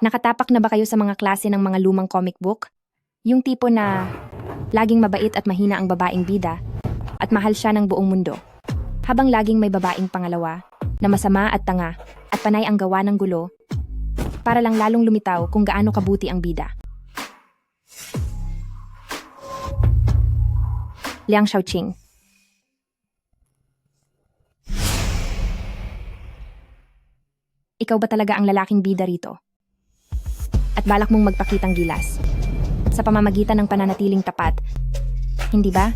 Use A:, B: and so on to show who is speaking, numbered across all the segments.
A: Nakatapak na ba kayo sa mga klase ng mga lumang comic book? Yung tipo na laging mabait at mahina ang babaeng bida at mahal siya ng buong mundo. Habang laging may babaeng pangalawa na masama at tanga at panay ang gawa ng gulo para lang lalong lumitaw kung gaano kabuti ang bida. Liang Xiaoqing. Ikaw ba talaga ang lalaking bida rito? At balak mong magpakitang gilas sa pamamagitan ng pananatiling tapat, hindi ba?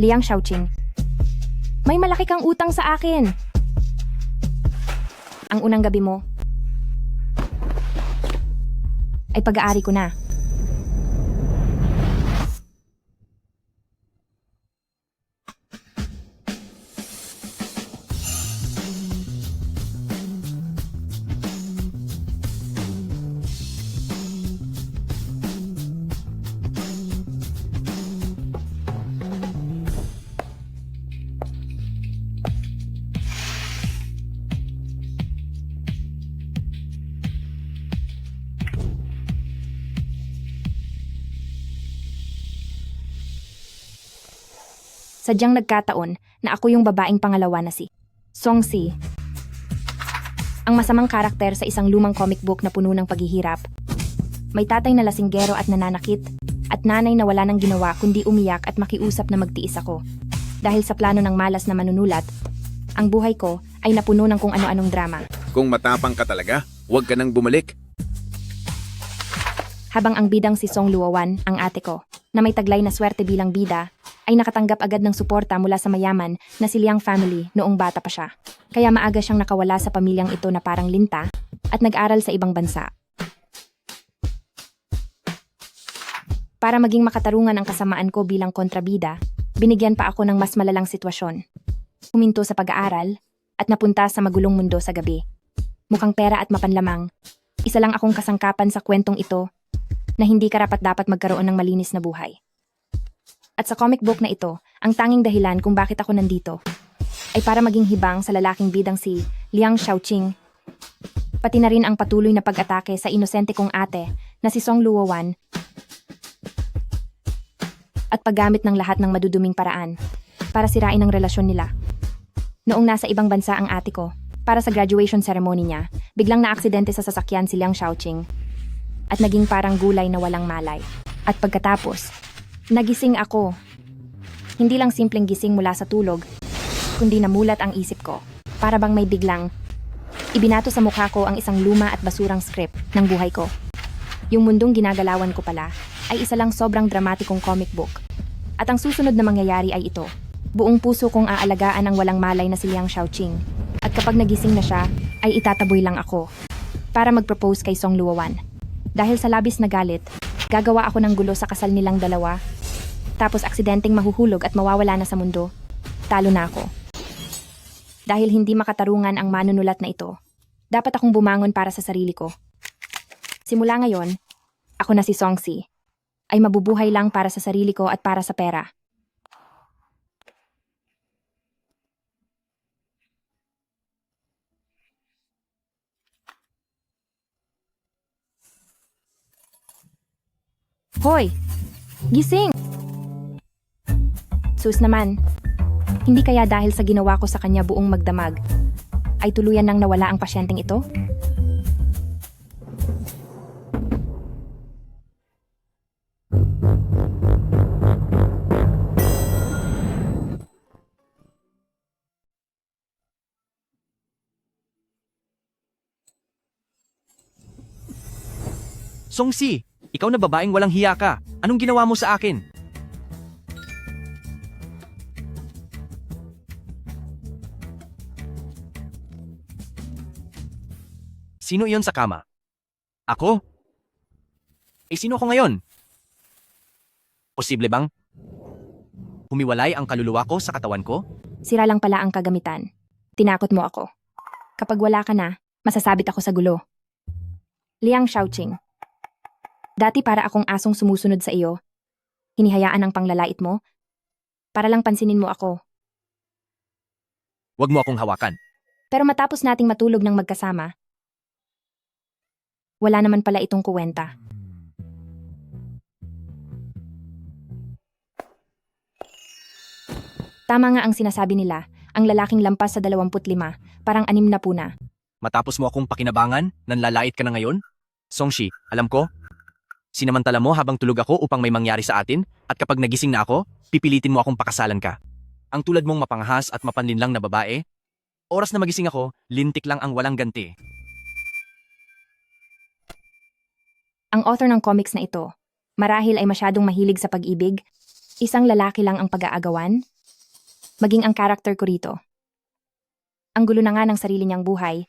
A: Liang Xiaoqing, may malaki kang utang sa akin. Ang unang gabi mo ay pag-aari ko na. Sadyang nagkataon na ako yung babaeng pangalawa na si Songsi. Ang masamang karakter sa isang lumang comic book na puno ng paghihirap. May tatay na lasinggero at nananakit, at nanay na wala nang ginawa kundi umiyak at makiusap na magtiis ako. Dahil sa plano ng malas na manunulat, ang buhay ko ay napuno ng kung ano-anong drama.
B: Kung matapang ka talaga, huwag ka nang bumalik.
A: Habang ang bidang si Song Luowan, ang ate ko, na may taglay na swerte bilang bida, ay nakatanggap agad ng suporta mula sa mayaman na si Liang family noong bata pa siya. Kaya maaga siyang nakawala sa pamilyang ito na parang linta at nag-aral sa ibang bansa. Para maging makatarungan ang kasamaan ko bilang kontrabida, binigyan pa ako ng mas malalang sitwasyon. Huminto sa pag-aaral at napunta sa magulong mundo sa gabi. Mukhang pera at mapanlamang, isa lang akong kasangkapan sa kwentong ito na hindi karapat-dapat magkaroon ng malinis na buhay. At sa comic book na ito, ang tanging dahilan kung bakit ako nandito ay para maging hibang sa lalaking bidang si Liang Xiaoqing. Pati na rin ang patuloy na pag-atake sa inosente kong ate na si Song Luowan at paggamit ng lahat ng maduduming paraan para sirain ang relasyon nila. Noong nasa ibang bansa ang ate ko, para sa graduation ceremony niya, biglang naaksidente sa sasakyan si Liang Xiaoqing at naging parang gulay na walang malay. At pagkatapos, nagising ako. Hindi lang simpleng gising mula sa tulog, kundi namulat ang isip ko. Para bang may biglang ibinato sa mukha ko ang isang luma at basurang script ng buhay ko. Yung mundong ginagalawan ko pala ay isa lang sobrang dramatikong comic book. At ang susunod na mangyayari ay ito. Buong puso kong aalagaan ang walang malay na si Liang Xiaoqing. At kapag nagising na siya, ay itataboy lang ako para mag-propose kay Song Luowan. Dahil sa labis na galit, gagawa ako ng gulo sa kasal nilang dalawa. Tapos aksidenteng mahuhulog at mawawala na sa mundo. Talo na ako. Dahil hindi makatarungan ang manunulat na ito, dapat akong bumangon para sa sarili ko. Simula ngayon, ako na si Songsi, ay mabubuhay lang para sa sarili ko at para sa pera. Hoy! Gising! Sus naman, hindi kaya dahil sa ginawa ko sa kanya buong magdamag, ay tuluyan nang nawala ang pasyenteng ito?
C: Songsi, ikaw na babaeng walang hiya ka. Anong ginawa mo sa akin? Sino iyon sa kama? Ako? Sino ako ngayon? Posible bang humiwalay ang kaluluwa ko sa katawan ko?
A: Sira lang pala ang kagamitan. Tinakot mo ako. Kapag wala ka na, masasabit ako sa gulo. Liang Xiaoqing. Dati para akong asong sumusunod sa iyo. Hinihayaan ang panglalait mo. Para lang pansinin mo ako.
C: Huwag mo akong hawakan.
A: Pero matapos nating matulog ng magkasama, Wala naman pala itong kuwenta. Tama nga ang sinasabi nila, ang lalaking lampas sa 25, parang 60 na.
C: Matapos mo akong pakinabangan, nanlalait ka na ngayon? Songshi, alam ko. Sinamantala mo habang tulog ako upang may mangyari sa atin, at kapag nagising na ako, pipilitin mo akong pakasalan ka. Ang tulad mong mapangahas at mapanlinlang na babae, oras na magising ako, lintik lang ang walang ganti.
A: Ang author ng comics na ito, marahil ay masyadong mahilig sa pag-ibig, isang lalaki lang ang pag-aagawan, maging ang karakter ko rito. Ang gulo na nga ng sarili niyang buhay,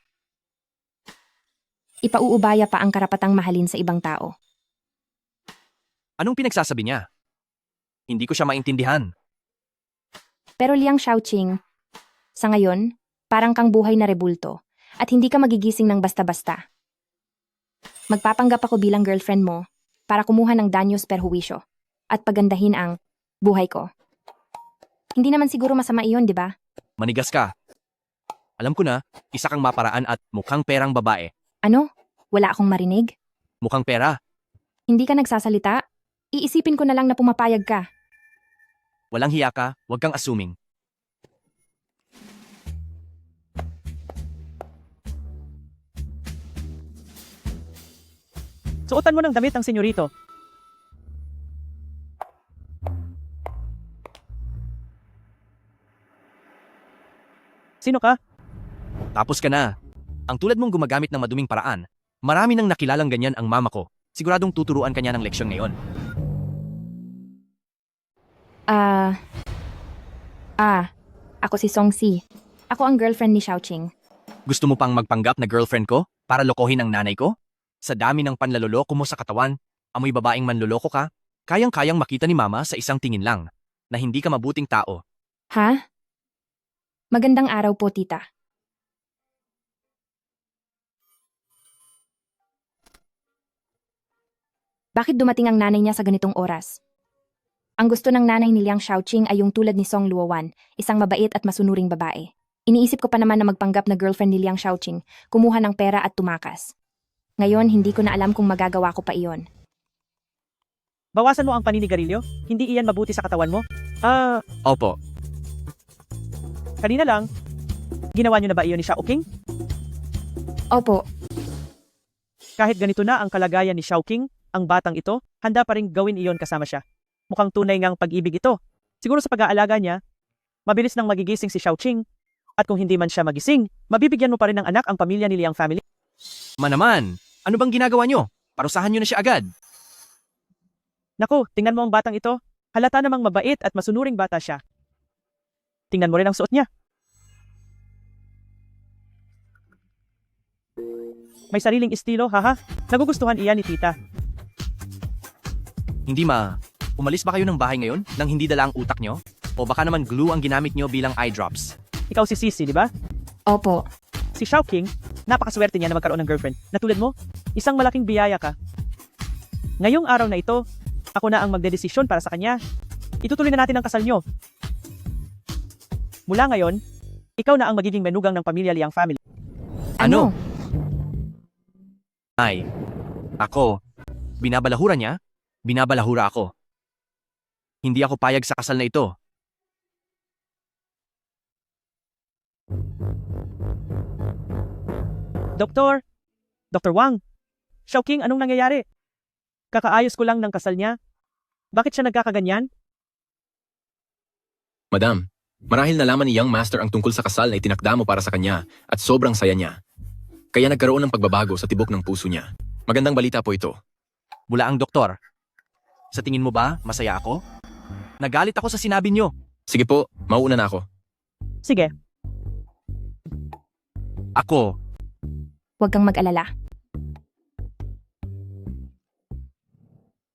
A: ipauubaya pa ang karapatang mahalin sa ibang tao.
C: Anong pinagsasabi niya? Hindi ko siya maintindihan.
A: Pero Liang Shaoqing, sa ngayon, parang kang buhay na rebulto, at hindi ka magigising ng basta-basta. Magpapanggap ako bilang girlfriend mo para kumuha ng danyos perhuwisyo at pagandahin ang buhay ko. Hindi naman siguro masama iyon, di ba?
C: Manigas ka. Alam ko na, isa kang maparaan at mukhang perang babae.
A: Ano? Wala akong marinig?
C: Mukhang pera.
A: Hindi ka nagsasalita? Iisipin ko na lang na pumapayag ka.
C: Walang hiya ka, huwag kang assuming.
D: Suotan mo ng damit ng senyorito. Sino ka?
C: Tapos ka na. Ang tulad mong gumagamit ng maduming paraan, marami nang nakilalang ganyan ang mama ko. Siguradong tuturuan ka niya ng leksyon ngayon.
A: Ako si Songsi. Ako ang girlfriend ni Shaoqing.
C: Gusto mo pang magpanggap na girlfriend ko para lokohin ang nanay ko? Sa dami ng panlaloloko mo sa katawan, amoy babaeng manloloko ka, kayang-kayang makita ni mama sa isang tingin lang na hindi ka mabuting tao.
A: Ha? Magandang araw po, tita. Bakit dumating ang nanay niya sa ganitong oras? Ang gusto ng nanay ni Liang Shaoqing ay yung tulad ni Song Luowan, isang mabait at masunuring babae. Iniisip ko pa naman na magpanggap na girlfriend ni Liang Shaoqing, kumuha ng pera at tumakas. Ngayon, hindi ko na alam kung magagawa ko pa iyon.
D: Bawasan mo ang paninigarilyo? Hindi iyan mabuti sa katawan mo?
C: Opo,
D: Kanina lang. Ginawa niyo na ba iyon ni Shaoqing?
A: Opo,
D: Kahit ganito na ang kalagayan ni Shaoqing, ang batang ito, handa pa rin gawin iyon kasama siya. Mukhang tunay ngang pag-ibig ito. Siguro sa pag-aalaga niya, mabilis nang magigising si Shaoqing. At kung hindi man siya magising, mabibigyan mo pa rin ng anak ang pamilya ni Liang family.
C: manaman. Ano bang ginagawa nyo? Parusahan nyo na siya agad.
D: Naku, tingnan mo ang batang ito. Halata namang mabait at masunuring bata siya. Tingnan mo rin ang suot niya. May sariling estilo, haha. Nagugustuhan iyan ni tita.
C: Hindi umalis ba kayo ng bahay ngayon nang hindi dala ang utak nyo? O baka naman glue ang ginamit nyo bilang eye drops?
D: Ikaw si Sisi, di ba?
A: opo.
D: Si Shaoqing, napakaswerte niya na magkaroon ng girlfriend. Na tulad mo, isang malaking biyaya ka. Ngayong araw na ito, ako na ang magdedesisyon para sa kanya. Itutuloy na natin ang kasal nyo. Mula ngayon, ikaw na ang magiging menugang ng pamilya Liang family.
C: Ano? Ay, ako. Binabalahura niya? Binabalahura ako. Hindi ako payag sa kasal na ito.
D: Dr. Wang, Shaoqing, anong nangyayari? Kakaayos ko lang ng kasal niya. Bakit siya nagkakaganyan?
E: Madam, marahil nalaman ni Young Master ang tungkol sa kasal na itinakda mo para sa kanya at sobrang saya niya. Kaya nagkaroon ng pagbabago sa tibok ng puso niya. Magandang balita po ito.
C: Bulaang doktor. Sa tingin mo ba, masaya ako? Nagalit ako sa sinabi nyo.
E: Sige po, mauuna na ako.
D: Sige,
C: Ako,
A: Huwag kang mag-alala.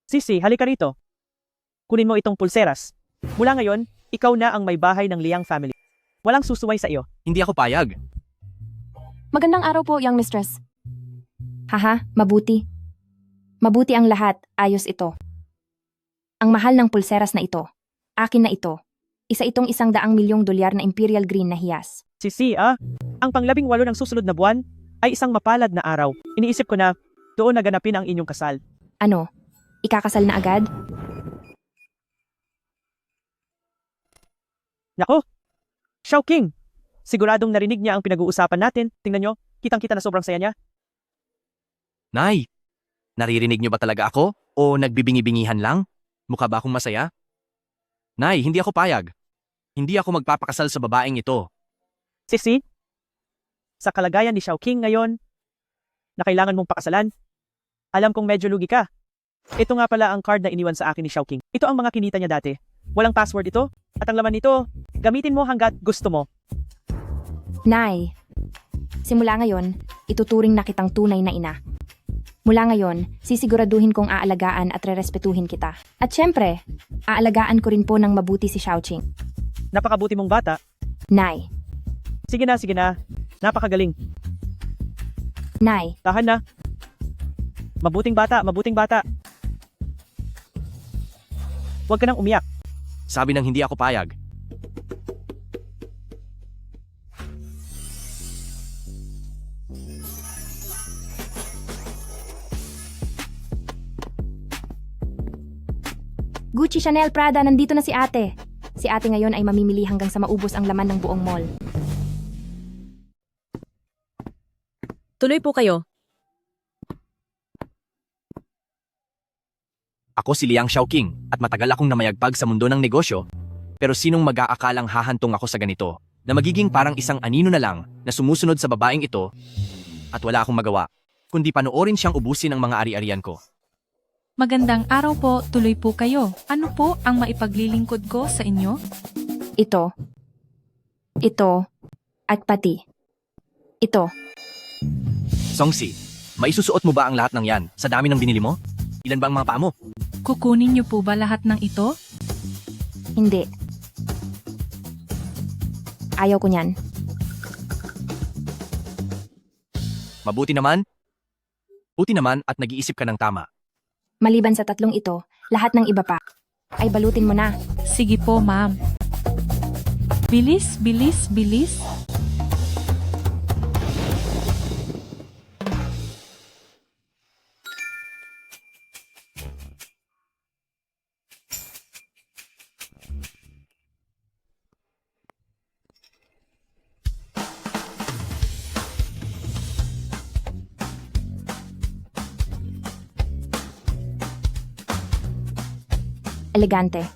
D: Sisi, halika rito. Kunin mo itong pulseras. Mula ngayon, ikaw na ang may bahay ng Liang family. Walang susuway sa iyo.
C: hindi ako payag.
A: Magandang araw po, young mistress. Haha, mabuti. Mabuti ang lahat, ayos ito. Ang mahal ng pulseras na ito. Akin na ito. Isa itong $100 milyong na Imperial Green na hiyas.
D: Sisi, ang pang-18 ng susunod na buwan ay isang mapalad na araw. Iniisip ko na Doon naganapin ang inyong kasal.
A: Ano? Ikakasal na agad?
D: Nako! Xiaoqing! Siguradong narinig niya ang pinag-uusapan natin. Tingnan nyo, kitang-kita na sobrang saya niya.
C: Nay, naririnig niyo ba talaga ako? O nagbibingi-bingihan lang? Mukha ba akong masaya? Nay, hindi ako payag. Hindi ako magpapakasal sa babaeng ito.
D: Sisi, sa kalagayan ni Xiaoqing ngayon, na kailangan mong pakasalan, alam kong medyo lugi ka. Ito nga pala ang card na iniwan sa akin ni Xiaoqing. Ito ang mga kinita niya dati. Walang password ito, at ang laman nito, gamitin mo hanggat gusto mo.
A: Nay, simula ngayon, ituturing na kitang tunay na ina. Mula ngayon, sisiguraduhin kong aalagaan at rerespetuhin kita. At syempre, aalagaan ko rin po ng mabuti si Xiaoqing.
D: Napakabuti mong bata.
A: Nay,
D: Sige na. Napakagaling.
A: Nay,
D: Tahan na. Mabuting bata. Huwag ka nang umiyak.
C: Sabi nang hindi ako payag.
A: Gucci, Chanel, Prada, nandito na si ate. Si ate ngayon ay mamimili hanggang sa maubos ang laman ng buong mall.
F: Tuloy po kayo.
C: Ako si Liang Xiaoqing at matagal akong namayagpag sa mundo ng negosyo. Pero sinong mag-aakalang hahantong ako sa ganito na magiging parang isang anino na lang na sumusunod sa babaeng ito at wala akong magawa kundi panoorin siyang ubusin ang mga ari-arian ko.
G: Magandang araw po, tuloy po kayo. Ano po ang maipaglilingkod ko sa inyo?
A: Ito, at pati. Ito,
C: Songsi, maisusuot mo ba ang lahat ng yan sa dami ng binili mo? Ilan ba ang mga paa mo?
G: Kukunin niyo po ba lahat ng ito?
A: hindi. Ayaw ko niyan.
C: Mabuti naman. Buti naman at nag-iisip ka ng tama.
A: Maliban sa tatlong ito, lahat ng iba pa ay balutin mo na.
G: Sige po, ma'am. Bilis.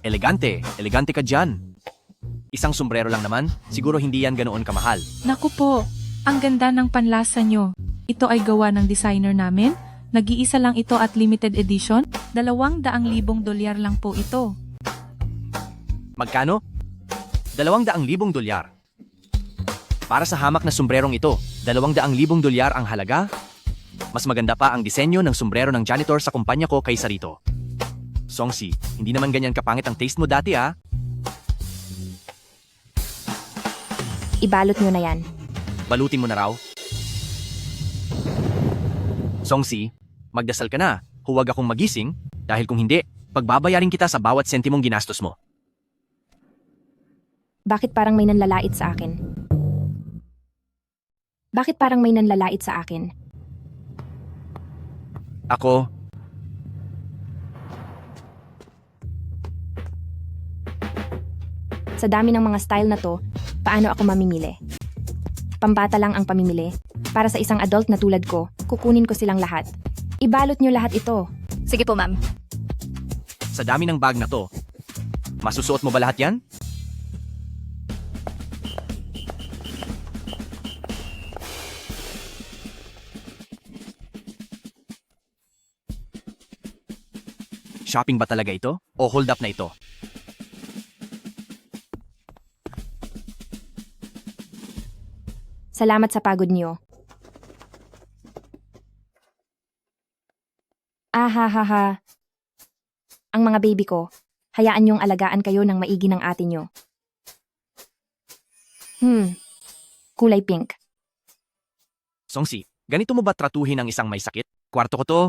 A: Elegante.
C: Elegante ka dyan. Isang sombrero lang naman, siguro hindi yan ganoon kamahal.
G: Naku po, ang ganda ng panlasa nyo. Ito ay gawa ng designer namin. Nag-iisa lang ito at limited edition. $200,000 lang po ito.
C: Magkano? $200,000. Para sa hamak na sombrerong ito, $200,000 ang halaga? Mas maganda pa ang disenyo ng sombrero ng janitor sa kumpanya ko kaysa rito. Songsi, hindi naman ganyan kapangit ang taste mo dati ah.
A: Ibalot nyo na yan.
C: Balutin mo na raw. Songsi, magdasal ka na. Huwag akong magising dahil kung hindi, pagbabayarin kita sa bawat sentimong ginastos mo.
A: Bakit parang may nanlalait sa akin?
C: Ako,
A: Sa dami ng mga style na to, paano ako mamimili? Pambata lang ang pamimili. Para sa isang adult na tulad ko, kukunin ko silang lahat. Ibalot nyo lahat ito.
F: Sige po, ma'am.
C: sa dami ng bag na to, masusuot mo ba lahat yan? Shopping ba talaga ito? O hold up na ito?
A: Salamat sa pagod niyo. Ahahaha. Ang mga baby ko, hayaan niyong alagaan kayo ng maigi ng ate niyo. Kulay pink.
C: Songsi, ganito mo ba tratuhin ang isang may sakit? Kwarto ko to,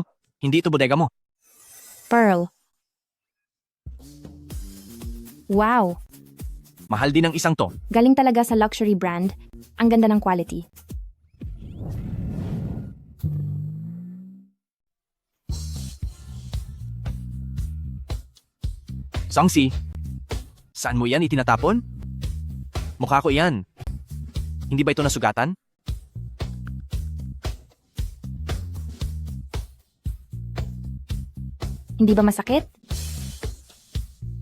C: hindi ito bodega mo.
A: Pearl. Wow,
C: Mahal din ang isang to.
A: galing talaga sa luxury brand. Ang ganda ng quality.
C: Songsi, saan mo yan itinatapon? Mukha ko iyan. Hindi ba ito nasugatan?
A: Hindi ba masakit?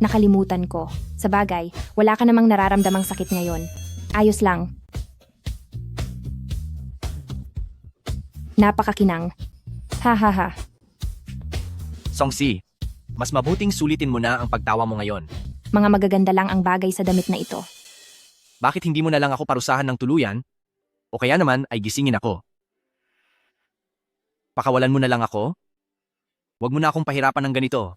A: Nakalimutan ko. Sa bagay, wala ka namang nararamdamang sakit ngayon. Ayos lang. Napakakinang. Ha ha ha.
C: Songsi, mas mabuting sulitin mo na ang pagtawa mo ngayon.
A: Mga magaganda lang ang bagay sa damit na ito.
C: Bakit hindi mo na lang ako parusahan ng tuluyan? O kaya naman ay gisingin ako. Pakawalan mo na lang ako? Huwag mo na akong pahirapan ng ganito.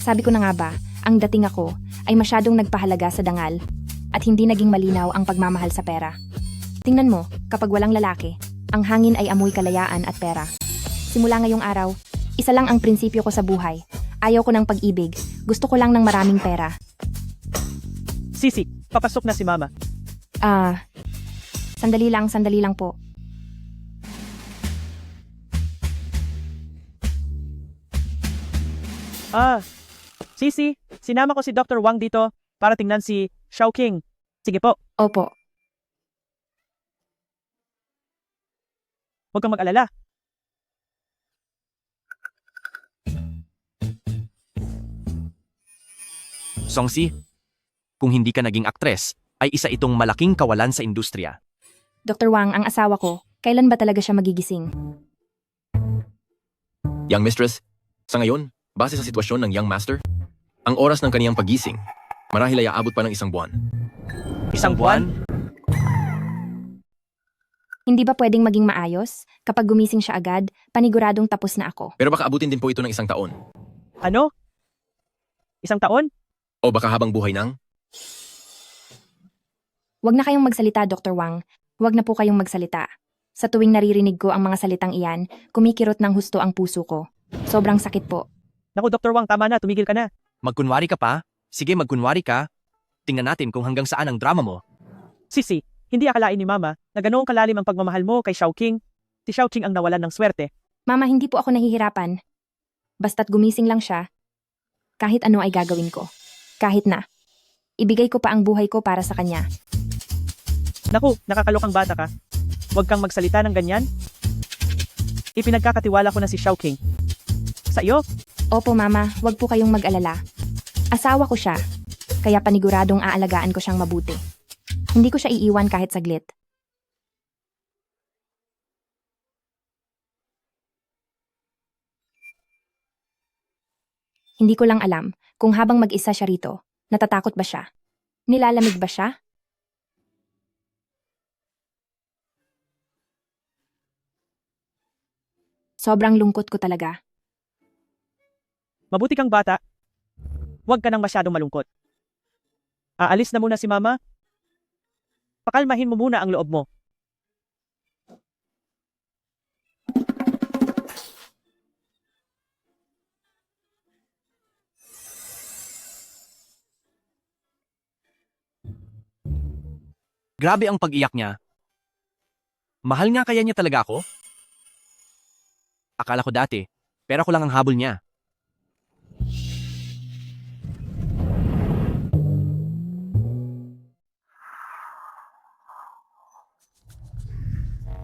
A: Sabi ko na nga ba, ang dating ako ay masyadong nagpahalaga sa dangal at hindi naging malinaw ang pagmamahal sa pera. Tingnan mo, kapag walang lalaki, ang hangin ay amoy kalayaan at pera. Simula ngayong araw, isa lang ang prinsipyo ko sa buhay. Ayaw ko ng pag-ibig, gusto ko lang ng maraming pera.
D: Sisi, papasok na si Mama.
A: Sandali lang po.
D: Sisi, sinama ko si Dr. Wang dito para tingnan si Xiaoqing. Sige po,
A: Opo,
D: huwag kang mag-alala.
C: Songsi, kung hindi ka naging aktres, ay isa itong malaking kawalan sa industriya.
A: Dr. Wang, ang asawa ko, kailan ba talaga siya magigising?
E: Young mistress, sa ngayon, base sa sitwasyon ng young master, ang oras ng kaniyang pagising, marahil ay aabot pa ng 1 buwan.
C: Isang buwan?
A: Hindi ba pwedeng maging maayos? Kapag gumising siya agad, paniguradong tapos na ako.
E: Pero baka abutin din po ito ng 1 taon.
D: Ano? 1 taon?
E: O baka habang buhay nang?
A: Huwag na kayong magsalita, Dr. Wang. Huwag na po kayong magsalita. Sa tuwing naririnig ko ang mga salitang iyan, kumikirot ng husto ang puso ko. Sobrang sakit po.
D: Naku, Dr. Wang, tama na, tumigil ka na.
C: Magkunwari ka pa? Sige, magkunwari ka. Tingnan natin kung hanggang saan ang drama mo.
D: Sisi, hindi akalain ni Mama na ganoong kalalim ang pagmamahal mo kay Xiaoqing. Si Xiaoqing ang nawalan ng swerte.
A: Mama, hindi po ako nahihirapan. Basta't gumising lang siya, kahit ano ay gagawin ko. Kahit na. Ibigay ko pa ang buhay ko para sa kanya.
D: Naku, nakakalokang bata ka. Huwag kang magsalita ng ganyan. Ipinagkakatiwala ko na si Xiaoqing. Sa iyo?
A: Opo, Mama, huwag po kayong mag-alala. Asawa ko siya, kaya paniguradong aalagaan ko siyang mabuti. Hindi ko siya iiwan kahit saglit. Hindi ko lang alam kung habang mag-isa siya rito, natatakot ba siya? Nilalamig ba siya? Sobrang lungkot ko talaga.
D: Mabuti kang bata. Huwag ka nang masyadong malungkot. Aalis na muna si Mama. Pakalmahin mo muna ang loob mo.
C: Grabe ang pag-iyak niya. Mahal nga kaya niya talaga ako? Akala ko dati, pero ako lang ang habol niya.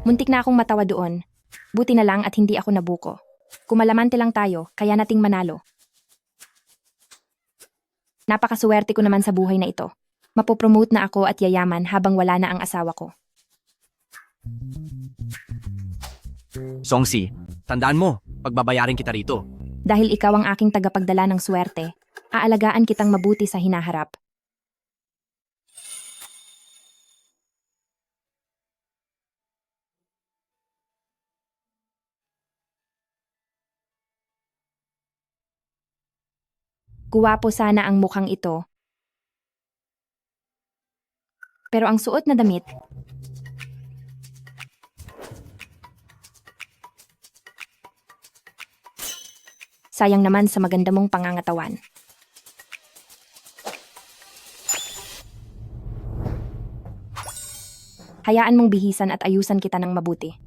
A: Muntik na akong matawa doon. Buti na lang at hindi ako nabuko. Kumalamante lang tayo, kaya nating manalo. Napakaswerte ko naman sa buhay na ito. Mapopromote na ako at yayaman habang wala na ang asawa ko.
C: Songsi, tandaan mo, pagbabayarin kita rito.
A: Dahil ikaw ang aking tagapagdala ng swerte, aalagaan kitang mabuti sa hinaharap. Guwapo sana ang mukhang ito. Pero ang suot na damit, sayang naman sa maganda mong pangangatawan. Hayaan mong bihisan at ayusan kita ng mabuti.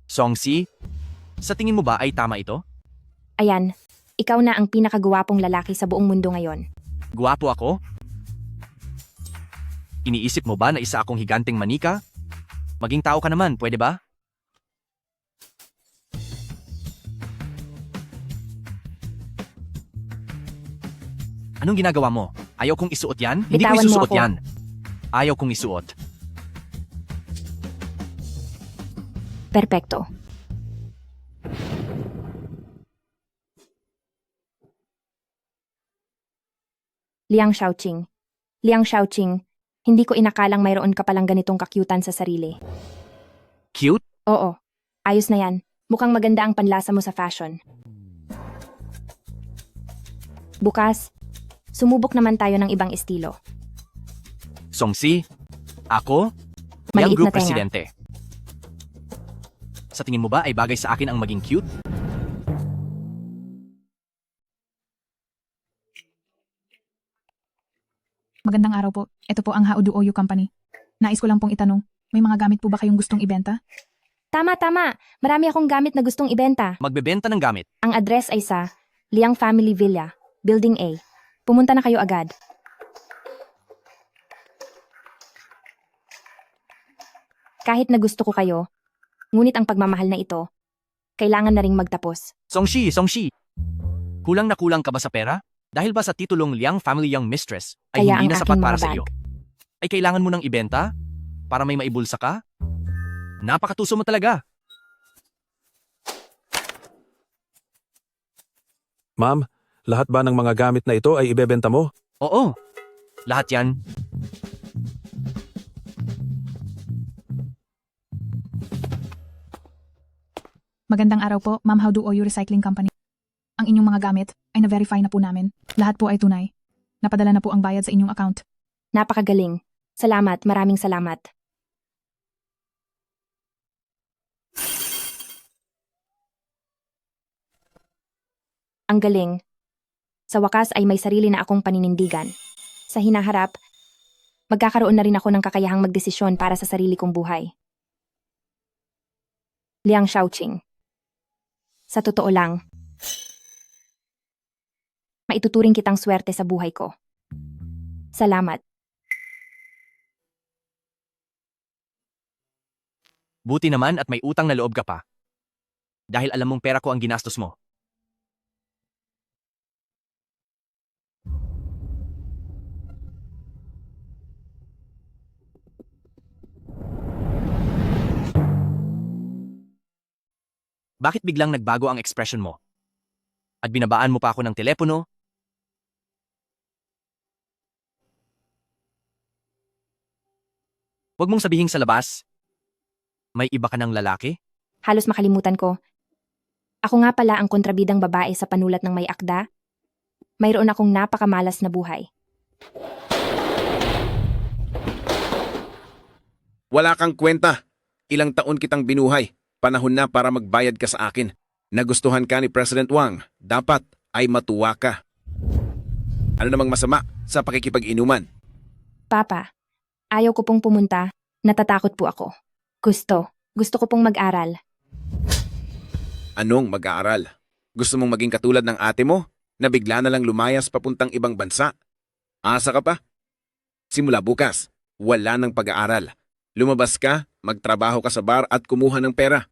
C: Songsi, sa tingin mo ba ay tama ito?
A: Ayan, ikaw na ang pinakagwapong lalaki sa buong mundo ngayon.
C: Guwapo ako? Iniisip mo ba na isa akong higanteng manika? Maging tao ka naman, pwede ba? Anong ginagawa mo? Ayaw kong isuot yan? Hindi ko
A: Bitawan mo
C: isusuot
A: ako.
C: yan. Ayaw kong isuot.
A: Perpekto. Liang Shaoqing. Liang Shaoqing, hindi ko inakalang mayroon ka palang ganitong kakyutan sa sarili.
C: Cute?
A: Oo, ayos na yan. Mukhang maganda ang panlasa mo sa fashion. Bukas, sumubok naman tayo ng ibang estilo.
C: Songsi? Ako?
A: Maliit
C: Yang group
A: na tenga.
C: presidente. Sa tingin mo ba ay bagay sa akin ang maging cute?
H: Magandang araw po. Ito po ang Haudu Oyu Company. Nais ko lang pong itanong, may mga gamit po ba kayong gustong ibenta?
A: Tama. Marami akong gamit na gustong ibenta.
C: Magbebenta ng gamit.
A: Ang address ay sa Liang Family Villa, Building A. Pumunta na kayo agad. Kahit na gusto ko kayo, ngunit ang pagmamahal na ito, kailangan na ring magtapos.
C: Songshi. Kulang na kulang ka ba sa pera? Dahil ba sa titulong Liang Family Young Mistress ay
A: Kaya
C: hindi
A: ang
C: na sapat
A: aking
C: para
A: mga
C: sa
A: bag.
C: iyo? Ay kailangan mo nang ibenta? Para may maibulsa ka? Napakatuso mo talaga.
I: Ma'am, lahat ba ng mga gamit na ito ay ibebenta mo?
C: Oo. Lahat yan.
H: Magandang araw po, Ma'am Haudu Oyu Recycling Company. Ang inyong mga gamit ay na-verify na po namin. Lahat po ay tunay. Napadala na po ang bayad sa inyong account.
A: Napakagaling. Salamat, maraming salamat. Ang galing. Sa wakas ay may sarili na akong paninindigan. Sa hinaharap, magkakaroon na rin ako ng kakayahang magdesisyon para sa sarili kong buhay. Liang Shaoqing. Sa totoo lang, maituturing kitang swerte sa buhay ko. Salamat.
C: Buti naman at may utang na loob ka pa. Dahil alam mong pera ko ang ginastos mo. Bakit biglang nagbago ang ekspresyon mo? At binabaan mo pa ako ng telepono? Huwag mong sabihin sa labas, may iba ka ng lalaki?
A: Halos makalimutan ko. Ako nga pala ang kontrabidang babae sa panulat ng may akda. Mayroon akong napakamalas na buhay.
B: Wala kang kwenta. Ilang taon kitang binuhay. Panahon na para magbayad ka sa akin. Nagustuhan ka ni President Wang. Dapat ay matuwa ka. Ano namang masama sa pakikipag-inuman?
A: Papa, ayaw ko pong pumunta. Natatakot po ako. Gusto ko pong mag-aral.
B: Anong mag-aaral? Gusto mong maging katulad ng ate mo na bigla na lang lumayas papuntang ibang bansa? Asa ka pa? Simula bukas, wala ng pag-aaral. Lumabas ka, magtrabaho ka sa bar at kumuha ng pera.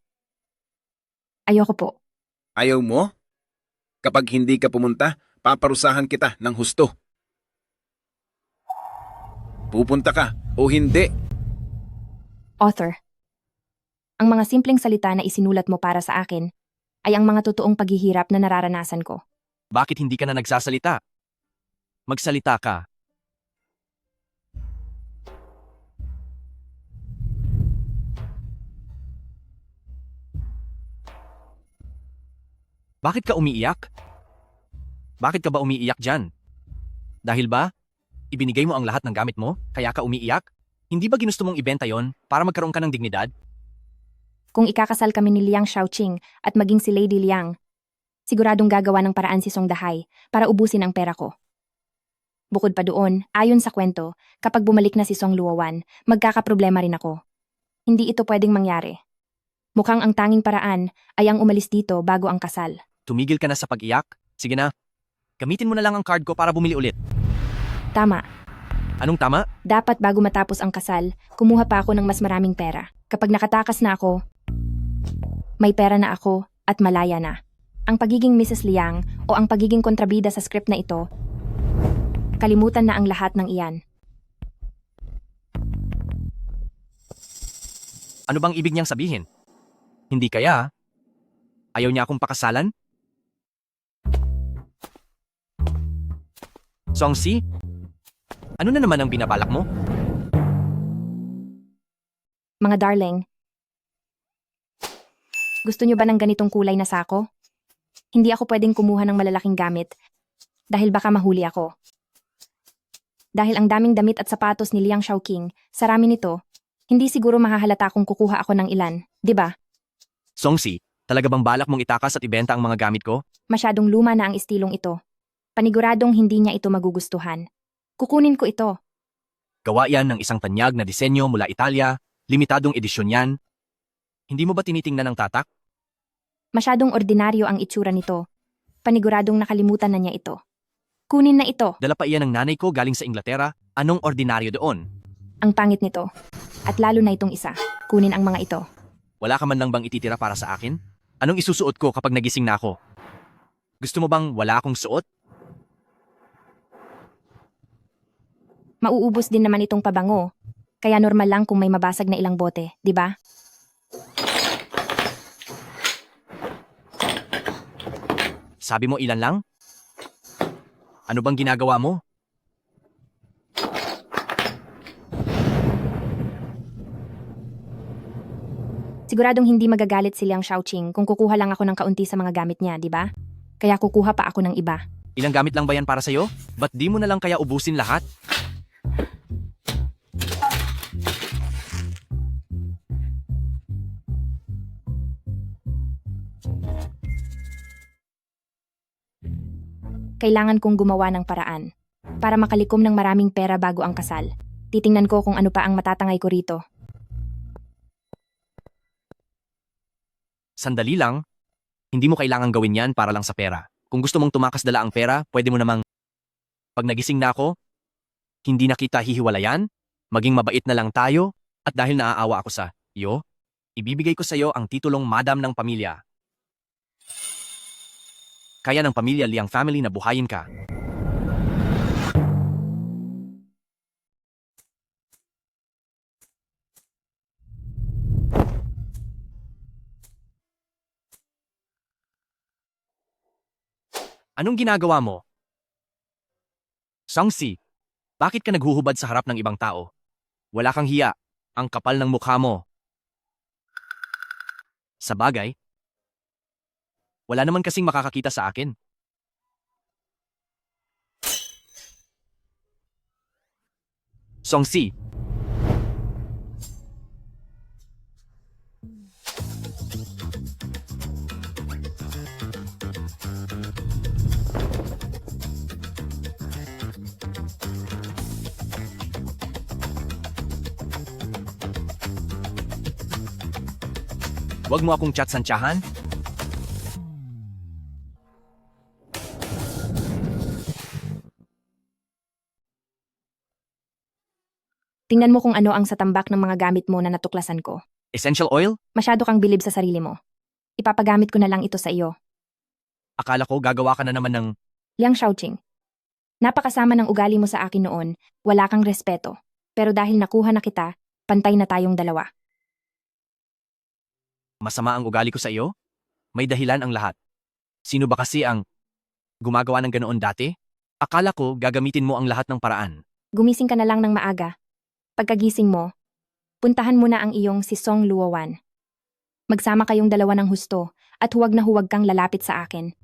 A: Ayoko po.
B: Ayaw mo? Kapag hindi ka pumunta, paparusahan kita ng husto. Pupunta ka o hindi?
A: Author. Ang mga simpleng salita na isinulat mo para sa akin ay ang mga totoong paghihirap na nararanasan ko.
C: Bakit hindi ka na nagsasalita? Magsalita ka. Bakit ka umiiyak? Bakit ka ba umiiyak dyan? Dahil ba, ibinigay mo ang lahat ng gamit mo, kaya ka umiiyak? Hindi ba ginusto mong ibenta yon para magkaroon ka ng dignidad?
A: Kung ikakasal kami ni Liang Shaoqing at maging si Lady Liang, siguradong gagawa ng paraan si Song Dahay para ubusin ang pera ko. Bukod pa doon, ayon sa kwento, kapag bumalik na si Song Luowan, magkakaproblema rin ako. Hindi ito pwedeng mangyari. Mukhang ang tanging paraan ay ang umalis dito bago ang kasal.
C: Tumigil ka na sa pag-iyak? Sige na. Gamitin mo na lang ang card ko para bumili ulit.
A: Tama,
C: Anong tama?
A: dapat bago matapos ang kasal, kumuha pa ako ng mas maraming pera. Kapag nakatakas na ako, may pera na ako at malaya na. Ang pagiging Mrs. Liang o ang pagiging kontrabida sa script na ito, kalimutan na ang lahat ng iyan.
C: Ano bang ibig niyang sabihin? Hindi kaya? Ayaw niya akong pakasalan? Songsi? Ano na naman ang binabalak mo?
A: Mga darling, gusto niyo ba ng ganitong kulay na sako? Hindi ako pwedeng kumuha ng malalaking gamit dahil baka mahuli ako. Dahil ang daming damit at sapatos ni Liang Shaoqing, sa rami nito, hindi siguro mahahalata kung kukuha ako ng ilan, di ba?
C: Songsi, talaga bang balak mong itakas at ibenta ang mga gamit ko?
A: Masyadong luma na ang estilong ito. Paniguradong hindi niya ito magugustuhan. Kukunin ko ito.
C: Gawa yan ng isang tanyag na disenyo mula Italia, limitadong edisyon yan. Hindi mo ba tinitingnan ang tatak?
A: Masyadong ordinaryo ang itsura nito. Paniguradong nakalimutan na niya ito. Kunin na ito.
C: Dala pa iyan ng nanay ko galing sa Inglaterra. Anong ordinaryo doon?
A: Ang pangit nito. At lalo na itong isa. Kunin ang mga ito.
C: Wala ka man lang bang ititira para sa akin? Anong isusuot ko kapag nagising na ako? Gusto mo bang wala akong suot?
A: Mauubos din naman itong pabango. Kaya normal lang kung may mabasag na ilang bote, di ba?
C: Sabi mo ilan lang? Ano bang ginagawa mo?
A: Siguradong hindi magagalit si Liang Shaoqing kung kukuha lang ako ng kaunti sa mga gamit niya, di ba? Kaya kukuha pa ako ng iba.
C: Ilang gamit lang ba yan para sa'yo? Ba't di mo na lang kaya ubusin lahat?
A: Kailangan kong gumawa ng paraan para makalikom ng maraming pera bago ang kasal. Titingnan ko kung ano pa ang matatangay ko rito.
C: Sandali lang. Hindi mo kailangang gawin yan para lang sa pera. Kung gusto mong tumakas dala ang pera, pwede mo namang... Pag nagising na ako, hindi na kita hihiwalayan, maging mabait na lang tayo, at dahil naaawa ako sa iyo, ibibigay ko sa iyo ang titulong Madam ng Pamilya. Kaya ng pamilya Liang family na buhayin ka. Anong ginagawa mo? Songsi, bakit ka naghuhubad sa harap ng ibang tao? Wala kang hiya. Ang kapal ng mukha mo. Sa bagay, wala naman kasing makakakita sa akin. Songsi, wag mo akong chat-santsahan.
A: Tingnan mo kung ano ang sa tambak ng mga gamit mo na natuklasan ko.
C: Essential oil?
A: Masyado kang bilib sa sarili mo. Ipapagamit ko na lang ito sa iyo.
C: Akala ko gagawa ka na naman ng...
A: Liang Shaoqing, napakasama ng ugali mo sa akin noon, wala kang respeto. Pero dahil nakuha na kita, pantay na tayong dalawa.
C: Masama ang ugali ko sa iyo? May dahilan ang lahat. Sino ba kasi ang gumagawa ng ganoon dati? Akala ko gagamitin mo ang lahat ng paraan.
A: Gumising ka na lang ng maaga. Pagkagising mo, puntahan mo na ang iyong si Song Luowan. Magsama kayong dalawa ng husto at huwag na huwag kang lalapit sa akin.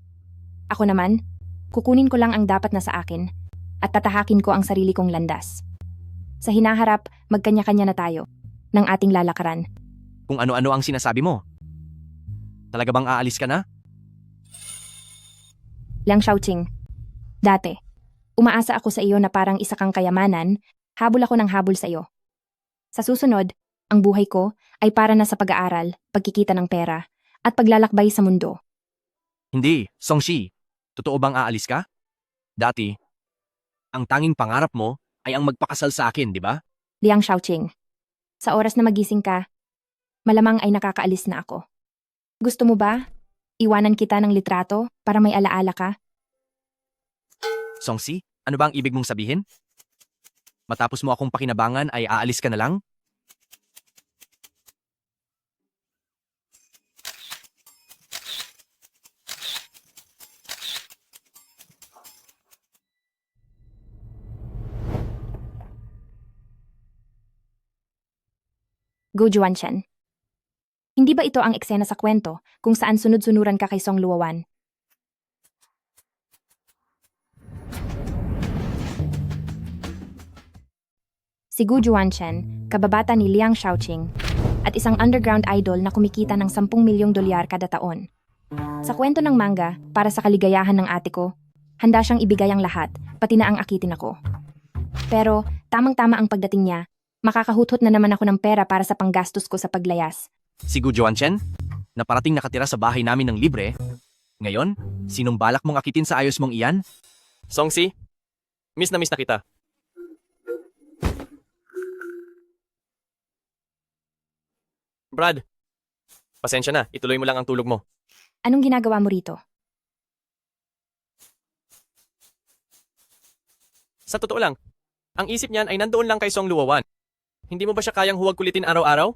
A: Ako naman, kukunin ko lang ang dapat na sa akin at tatahakin ko ang sarili kong landas. Sa hinaharap, magkanya-kanya na tayo ng ating lalakaran.
C: Kung ano-ano ang sinasabi mo. Talaga bang aalis ka na?
A: Liang Shaoqing, dati, Umaasa ako sa iyo na parang isa kang kayamanan, habol ako ng habol sa iyo. Sa susunod, ang buhay ko ay para na sa pag-aaral, pagkikita ng pera, at paglalakbay sa mundo.
C: Hindi, Songshi. Totoo bang aalis ka? Dati, ang tanging pangarap mo ay ang magpakasal sa akin, di ba?
A: Liang Shaoqing. Sa oras na magising ka, malamang ay nakakaalis na ako. Gusto mo ba? Iwanan kita ng litrato para may alaala ka?
C: Songsi, ano ba ang ibig mong sabihin? Matapos mo akong pakinabangan ay aalis ka na lang?
A: Go Juanshan. Hindi ba ito ang eksena sa kwento kung saan sunod-sunuran ka kay Song Luowan? Si Gu Juanshan, kababata ni Liang Shaoqing, at isang underground idol na kumikita ng 10 milyong dolyar kada taon. Sa kwento ng manga, para sa kaligayahan ng ate ko, handa siyang ibigay ang lahat, pati na ang akitin ako. Pero, tamang-tama ang pagdating niya, makakahuthot na naman ako ng pera para sa panggastos ko sa paglayas.
C: Si Gu Juanchen, na parating nakatira sa bahay namin ng libre. Ngayon, sinong balak mong akitin sa ayos mong iyan? Songsi, miss na kita. Brad, pasensya na, ituloy mo lang ang tulog mo.
A: Anong ginagawa mo rito?
C: Sa totoo lang, ang isip niyan ay nandoon lang kay Song Luowan. Hindi mo ba siya kayang huwag kulitin araw-araw?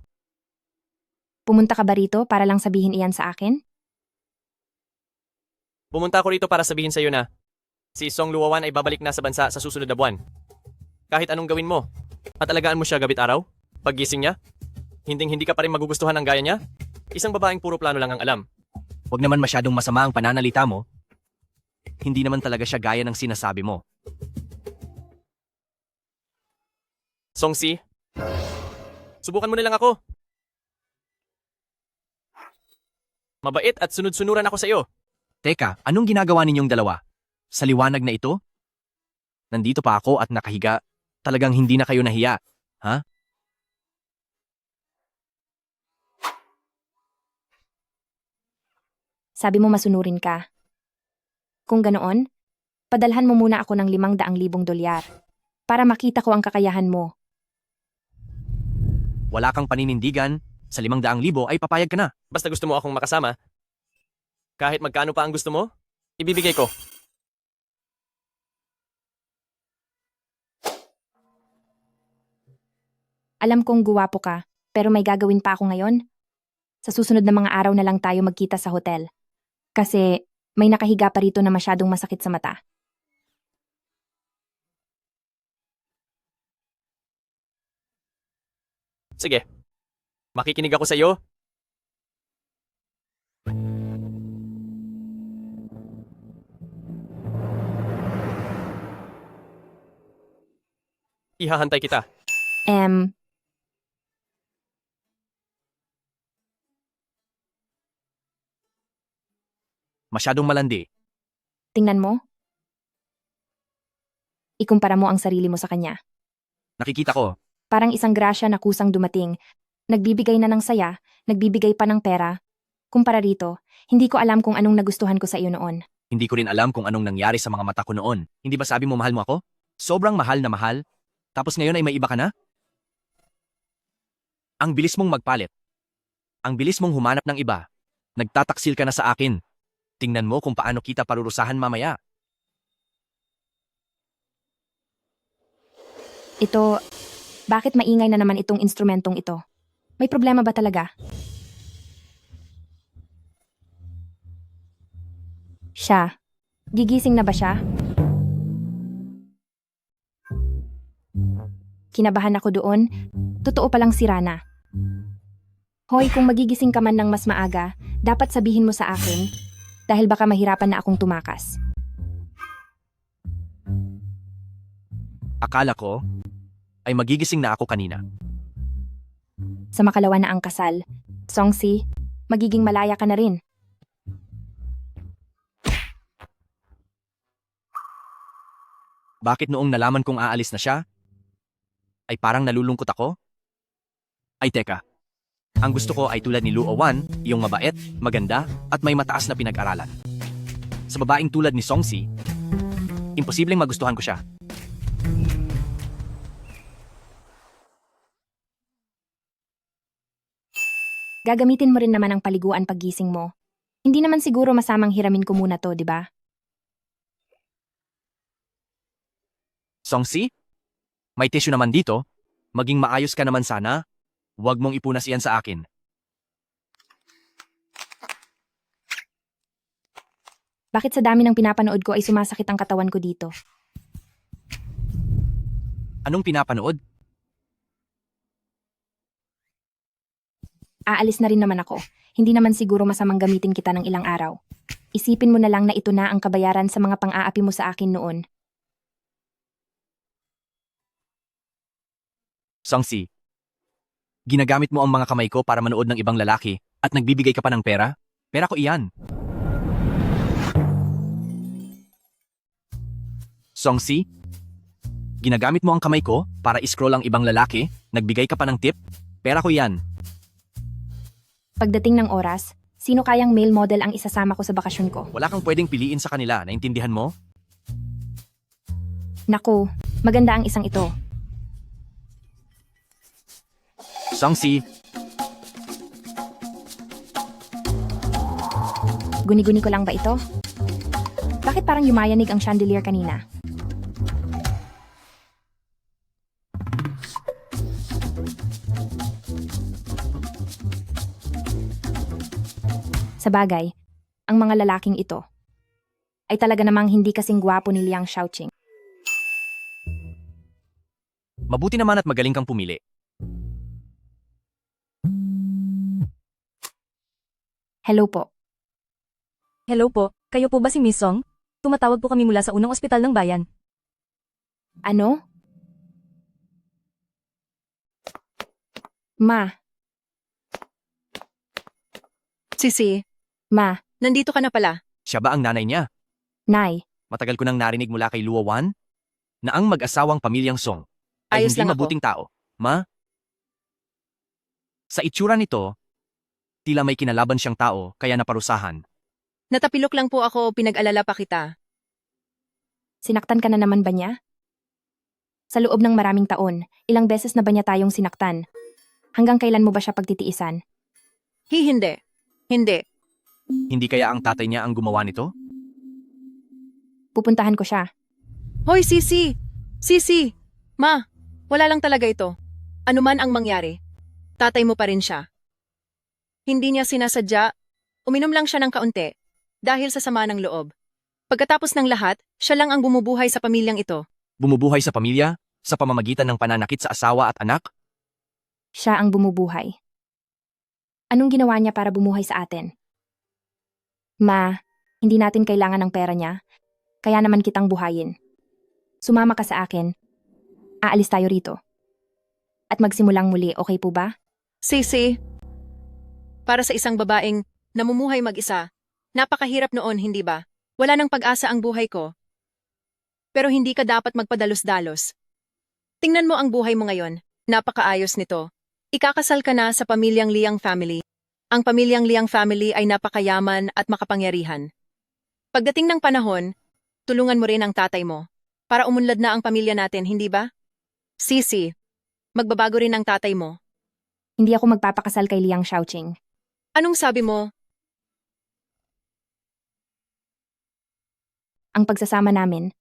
A: Pumunta ka ba rito para lang sabihin iyan sa akin?
C: Pumunta ako rito para sabihin sa iyo na si Song Luowan ay babalik na sa bansa sa susunod na buwan. Kahit anong gawin mo, at alagaan mo siya gabit araw, paggising niya, hindi ka pa rin magugustuhan ng gaya niya? Isang babaeng puro plano lang ang alam. Huwag naman masyadong masama ang pananalita mo. Hindi naman talaga siya gaya ng sinasabi mo. Songsi, subukan mo na lang ako. Mabait at sunod-sunuran ako sa iyo. Teka, anong ginagawa ninyong dalawa? Sa liwanag na ito? Nandito pa ako at nakahiga. Talagang hindi na kayo nahiya, ha?
A: Sabi mo masunurin ka. Kung ganoon, padalhan mo muna ako ng 500,000 dolyar para makita ko ang kakayahan mo.
C: Wala kang paninindigan, sa 500,000 ay papayag ka na. Basta gusto mo akong makasama. Kahit magkano pa ang gusto mo, ibibigay ko.
A: Alam kong guwapo ka, pero may gagawin pa ako ngayon. Sa susunod na mga araw na lang tayo magkita sa hotel. Kasi may nakahiga pa rito na masyadong masakit sa mata.
C: Sige, makikinig ako sa iyo. Ihahantay kita. Masyadong malandi.
A: Tingnan mo. Ikumpara mo ang sarili mo sa kanya.
C: Nakikita ko.
A: Parang isang grasya na kusang dumating. Nagbibigay na ng saya, nagbibigay pa ng pera. Kumpara rito, hindi ko alam kung anong nagustuhan ko sa iyo noon.
C: Hindi ko rin alam kung anong nangyari sa mga mata ko noon. Hindi ba sabi mo mahal mo ako? Sobrang mahal na mahal. Tapos ngayon ay may iba ka na? Ang bilis mong magpalit. Ang bilis mong humanap ng iba. Nagtataksil ka na sa akin. Tingnan mo kung paano kita parurusahan mamaya.
A: Ito, bakit maingay na naman itong instrumentong ito? May problema ba talaga? Siya. Gigising na ba siya? Kinabahan ako doon. Totoo palang sira na. Hoy, kung magigising ka man ng mas maaga, dapat sabihin mo sa akin dahil baka mahirapan na akong tumakas.
C: Akala ko ay magigising na ako kanina.
A: Sa makalawa na ang kasal, Songsi, magiging malaya ka na rin.
C: Bakit noong nalaman kong aalis na siya, ay parang nalulungkot ako? Ay teka, ang gusto ko ay tulad ni Luo Wan, yung mabait, maganda, at may mataas na pinag-aralan. Sa babaeng tulad ni Songsi, imposibleng magustuhan ko siya.
A: Gagamitin mo rin naman ang paliguan paggising mo. Hindi naman siguro masamang hiramin ko muna to, di ba?
C: Songsi? May tissue naman dito. Maging maayos ka naman sana. Huwag mong ipunas iyan sa akin.
A: Bakit sa dami ng pinapanood ko ay sumasakit ang katawan ko dito?
C: Anong pinapanood?
A: Aalis na rin naman ako. Hindi naman siguro masamang gamitin kita ng ilang araw. Isipin mo na lang na ito na ang kabayaran sa mga pang-aapi mo sa akin noon.
C: Songsi, ginagamit mo ang mga kamay ko para manood ng ibang lalaki at nagbibigay ka pa ng pera? Pera ko iyan. Songsi, ginagamit mo ang kamay ko para iscroll ang ibang lalaki, nagbigay ka pa ng tip? Pera ko iyan.
A: Pagdating ng oras, sino kayang male model ang isasama ko sa bakasyon ko?
C: Wala kang pwedeng piliin sa kanila, naintindihan mo?
A: Naku, maganda ang isang ito.
C: Songsi,
A: Guni-guni ko lang ba ito? Bakit parang yumayanig ang chandelier kanina? Sa bagay, ang mga lalaking ito ay talaga namang hindi kasing gwapo ni Liang Shaoqing.
C: mabuti naman at magaling kang pumili.
A: Hello po.
F: Hello po, kayo po ba si Miss Song? Tumatawag po kami mula sa unang ospital ng bayan.
A: Ano? Ma,
F: Sisi,
A: ma,
F: nandito ka na pala.
C: Siya ba ang nanay niya?
A: Nay,
C: Matagal ko nang narinig mula kay Luo Wan na ang mag-asawang pamilyang Song ay
F: Ayos
C: hindi
F: lang ako.
C: mabuting tao. Ma? Sa itsura nito, tila may kinalaban siyang tao kaya naparusahan.
F: Natapilok lang po ako, pinag-alala pa kita.
A: sinaktan ka na naman ba niya? Sa loob ng maraming taon, ilang beses na ba niya tayong sinaktan? Hanggang kailan mo ba siya pagtitiisan?
F: Hindi. Hindi.
C: Hindi kaya ang tatay niya ang gumawa nito?
A: Pupuntahan ko siya.
F: Hoy, Sisi! Sisi! Ma, wala lang talaga ito. Ano man ang mangyari, tatay mo pa rin siya. Hindi niya sinasadya, uminom lang siya ng kaunti dahil sa sama ng loob. Pagkatapos ng lahat, siya lang ang bumubuhay sa pamilyang ito.
C: Bumubuhay sa pamilya sa pamamagitan ng pananakit sa asawa at anak?
A: Siya ang bumubuhay. Anong ginawa niya para bumuhay sa atin? Ma, hindi natin kailangan ng pera niya, kaya naman kitang buhayin. Sumama ka sa akin. Aalis tayo rito. At magsimulang muli, okay po ba?
F: Sisi, para sa isang babaeng namumuhay mag-isa, napakahirap noon, hindi ba? Wala nang pag-asa ang buhay ko. Pero hindi ka dapat magpadalos-dalos. Tingnan mo ang buhay mo ngayon, napakaayos nito. Ikakasal ka na sa pamilyang Liang family. Ang pamilyang Liang family ay napakayaman at makapangyarihan. Pagdating ng panahon, tulungan mo rin ang tatay mo para umunlad na ang pamilya natin, hindi ba? Sisi, magbabago rin ang tatay mo.
A: Hindi ako magpapakasal kay Liang Shaoqing.
F: Anong sabi mo?
A: Ang pagsasama namin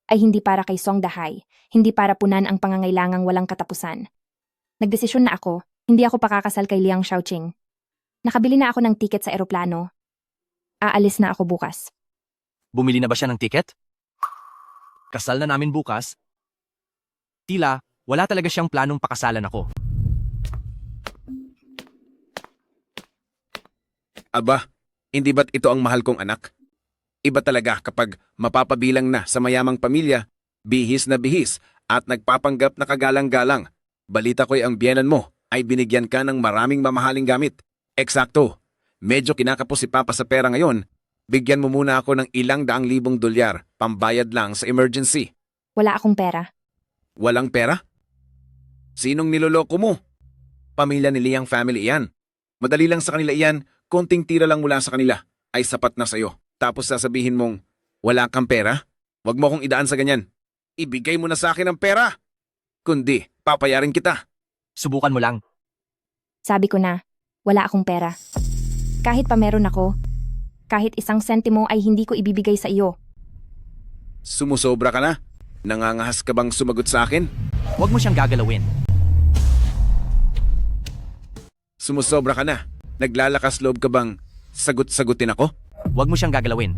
A: ay hindi para kay Song Dahay, hindi para punan ang pangangailangang walang katapusan. Nagdesisyon na ako, hindi ako pakakasal kay Liang Shaoqing. Nakabili na ako ng tiket sa eroplano. Aalis na ako bukas.
C: Bumili na ba siya ng tiket? Kasal na namin bukas? Tila, wala talaga siyang planong pakasalan ako.
B: Aba, hindi ba't ito ang mahal kong anak? Iba talaga kapag mapapabilang na sa mayamang pamilya, bihis na bihis at nagpapanggap na kagalang-galang. Balita ko'y ang biyenan mo ay binigyan ka ng maraming mamahaling gamit. Eksakto, medyo kinakapos si Papa sa pera ngayon Bigyan mo muna ako ng ilang daang libong dolyar, pambayad lang sa emergency.
A: Wala akong pera.
B: Walang pera? Sinong niloloko mo? Pamilya ni Liang family iyan. Madali lang sa kanila iyan, konting tira lang mula sa kanila ay sapat na sa'yo. Tapos sasabihin mong, wala kang pera? Huwag mo akong idaan sa ganyan. Ibigay mo na sa akin ang pera. Kundi, papayarin kita.
C: Subukan mo lang.
A: Sabi ko na, wala akong pera. Kahit pa meron ako, kahit isang sentimo ay hindi ko ibibigay sa iyo.
B: Sumusobra ka na? Nangangahas ka bang sumagot sa akin?
C: Huwag mo siyang gagalawin.
B: Sumusobra ka na? Naglalakas loob ka bang sagot-sagutin ako?
C: Huwag mo siyang gagalawin.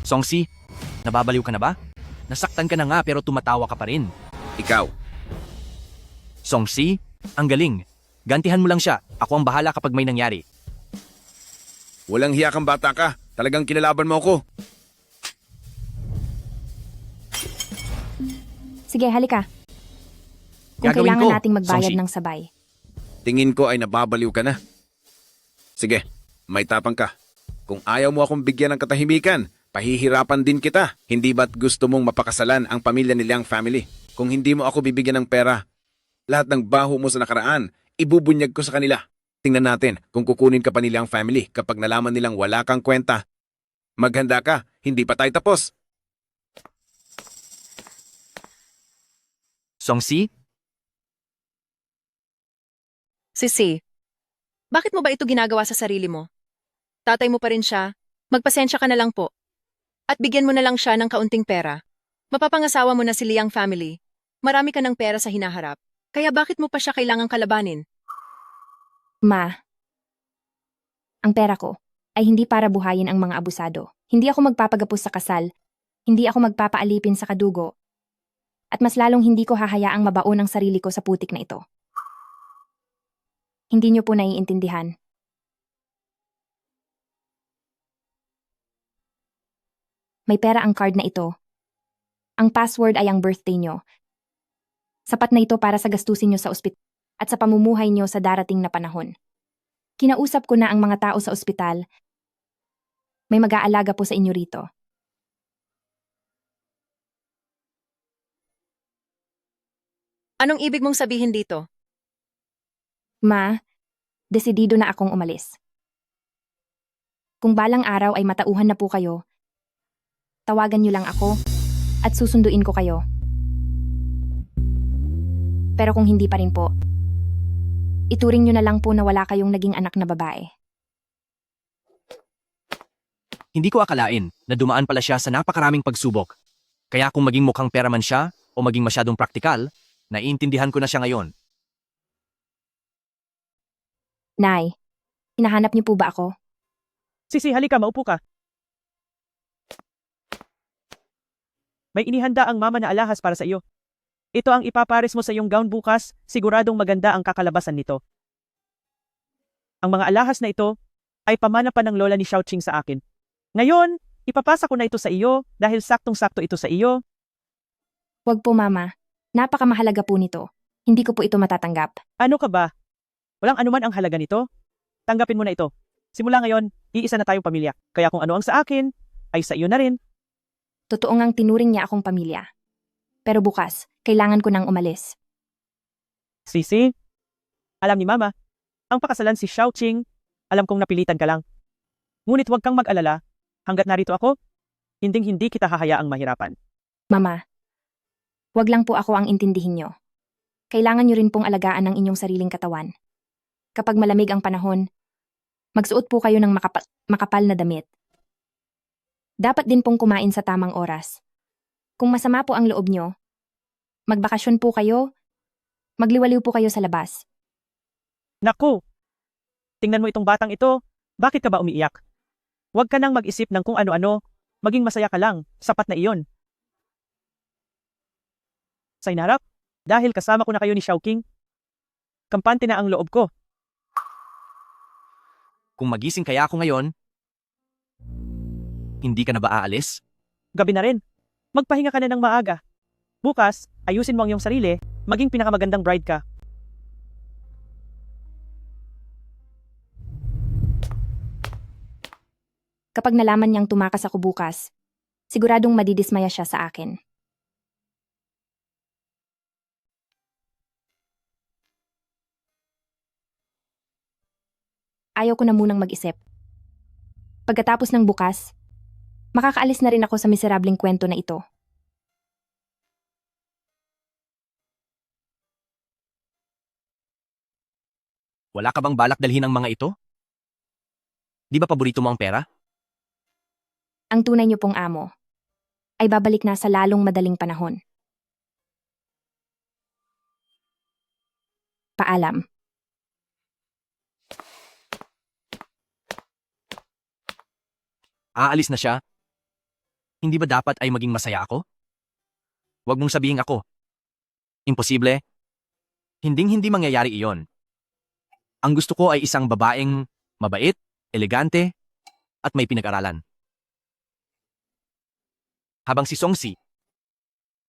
C: Songsi, nababaliw ka na ba? Nasaktan ka na nga pero tumatawa ka pa rin.
B: Ikaw,
C: Songsi, ang galing. Gantihan mo lang siya. Ako ang bahala kapag may nangyari.
B: walang hiya kang bata ka. Talagang kinalaban mo ako.
A: Sige, halika. Kung
C: Gagawin
A: kailangan
C: ko,
A: nating magbayad
C: Songsi.
A: ng sabay.
B: Tingin ko ay nababaliw ka na. Sige, may tapang ka. Kung ayaw mo akong bigyan ng katahimikan, pahihirapan din kita. Hindi ba't gusto mong mapakasalan ang pamilya ni Liang family? Kung hindi mo ako bibigyan ng pera, lahat ng baho mo sa nakaraan, ibubunyag ko sa kanila. Tingnan natin kung kukunin ka pa ni Liang family kapag nalaman nilang wala kang kwenta. Maghanda ka, hindi pa tayo tapos.
C: Songsi,
F: Sisi, bakit mo ba ito ginagawa sa sarili mo? Tatay mo pa rin siya, magpasensya ka na lang po. At bigyan mo na lang siya ng kaunting pera. Mapapangasawa mo na si Liang family. Marami ka ng pera sa hinaharap. Kaya bakit mo pa siya kailangang kalabanin?
A: Ma, ang pera ko ay hindi para buhayin ang mga abusado. Hindi ako magpapagapos sa kasal. Hindi ako magpapaalipin sa kadugo. At mas lalong hindi ko hahayaang mabaon ang sarili ko sa putik na ito. Hindi niyo po naiintindihan. May pera ang card na ito. Ang password ay ang birthday niyo. Sapat na ito para sa gastusin niyo sa ospital at sa pamumuhay niyo sa darating na panahon. Kinausap ko na ang mga tao sa ospital. May mag-aalaga po sa inyo rito.
F: Anong ibig mong sabihin dito?
A: Ma, desidido na akong umalis. Kung balang araw ay matauhan na po kayo, tawagan niyo lang ako at susunduin ko kayo. Pero kung hindi pa rin po, ituring niyo na lang po na wala kayong naging anak na babae.
C: hindi ko akalain na dumaan pala siya sa napakaraming pagsubok. Kaya kung maging mukhang pera man siya o maging masyadong praktikal, naiintindihan ko na siya ngayon.
A: Nay, hinahanap niyo po ba ako?
D: Sisi, halika, maupo ka. May inihanda ang mama na alahas para sa iyo. Ito ang ipapares mo sa iyong gown bukas, siguradong maganda ang kakalabasan nito. Ang mga alahas na ito ay pamana pa ng lola ni Xiaoqing sa akin. Ngayon, ipapasa ko na ito sa iyo dahil saktong-sakto ito sa iyo.
A: Wag po mama, napakamahalaga po nito. Hindi ko po ito matatanggap.
D: Ano ka ba? Walang anuman ang halaga nito. Tanggapin mo na ito. Simula ngayon, iisa na tayong pamilya. Kaya kung ano ang sa akin, ay sa iyo na rin.
A: Totoo ngang tinuring niya akong pamilya. Pero bukas, kailangan ko nang umalis.
D: Sisi, alam ni mama, ang pakasalan si Xiaoqing, alam kong napilitan ka lang. Ngunit huwag kang mag-alala, hanggat narito ako, hinding-hindi kita hahayaang mahirapan.
A: Mama, wag lang po ako ang intindihin niyo. Kailangan niyo rin pong alagaan ang inyong sariling katawan. Kapag malamig ang panahon, magsuot po kayo ng makapal na damit. Dapat din pong kumain sa tamang oras. Kung masama po ang loob niyo, magbakasyon po kayo, magliwaliw po kayo sa labas.
D: Naku! Tingnan mo itong batang ito, bakit ka ba umiiyak? Huwag ka nang mag-isip ng kung ano-ano, maging masaya ka lang, sapat na iyon. Sa inarap, dahil kasama ko na kayo ni Xiaoqing, kampante na ang loob ko.
C: Kung magising kaya ako ngayon, hindi ka na ba aalis?
D: Gabi na rin, magpahinga ka na ng maaga. Bukas, ayusin mo ang iyong sarili, maging pinakamagandang bride ka.
A: Kapag nalaman niyang tumakas ako bukas, siguradong madidismaya siya sa akin. Ayaw ko na munang mag-isip. Pagkatapos ng bukas, makakaalis na rin ako sa miserableng kwento na ito.
C: Wala ka bang balak dalhin ang mga ito? Di ba paborito mo ang pera?
A: Ang tunay niyo pong amo ay babalik na sa lalong madaling panahon. Paalam.
C: Aalis na siya? Hindi ba dapat ay maging masaya ako? Huwag mong sabihin ako. Imposible. Hinding-hindi mangyayari iyon. Ang gusto ko ay isang babaeng mabait, elegante, at may pinag-aralan. Habang si Songsi,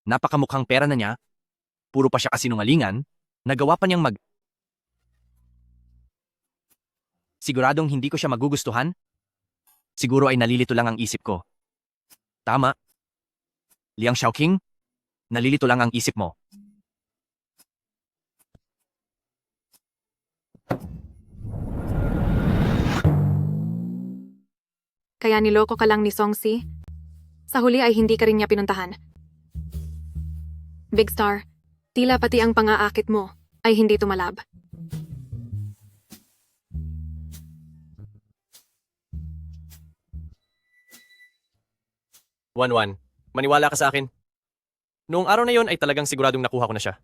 C: napakamukhang pera na niya, puro pa siya kasinungalingan, nagawa pa niyang Siguradong hindi ko siya magugustuhan? Siguro ay nalilito lang ang isip ko. Tama. Liang Xiaoqing, nalilito lang ang isip mo.
F: Kaya niloko ka lang ni Songsi? Sa huli ay hindi ka rin niya pinuntahan. Big Star, tila pati ang pang-aakit mo ay hindi tumalab.
C: Wan, maniwala ka sa akin. Noong araw na yon ay talagang siguradong nakuha ko na siya.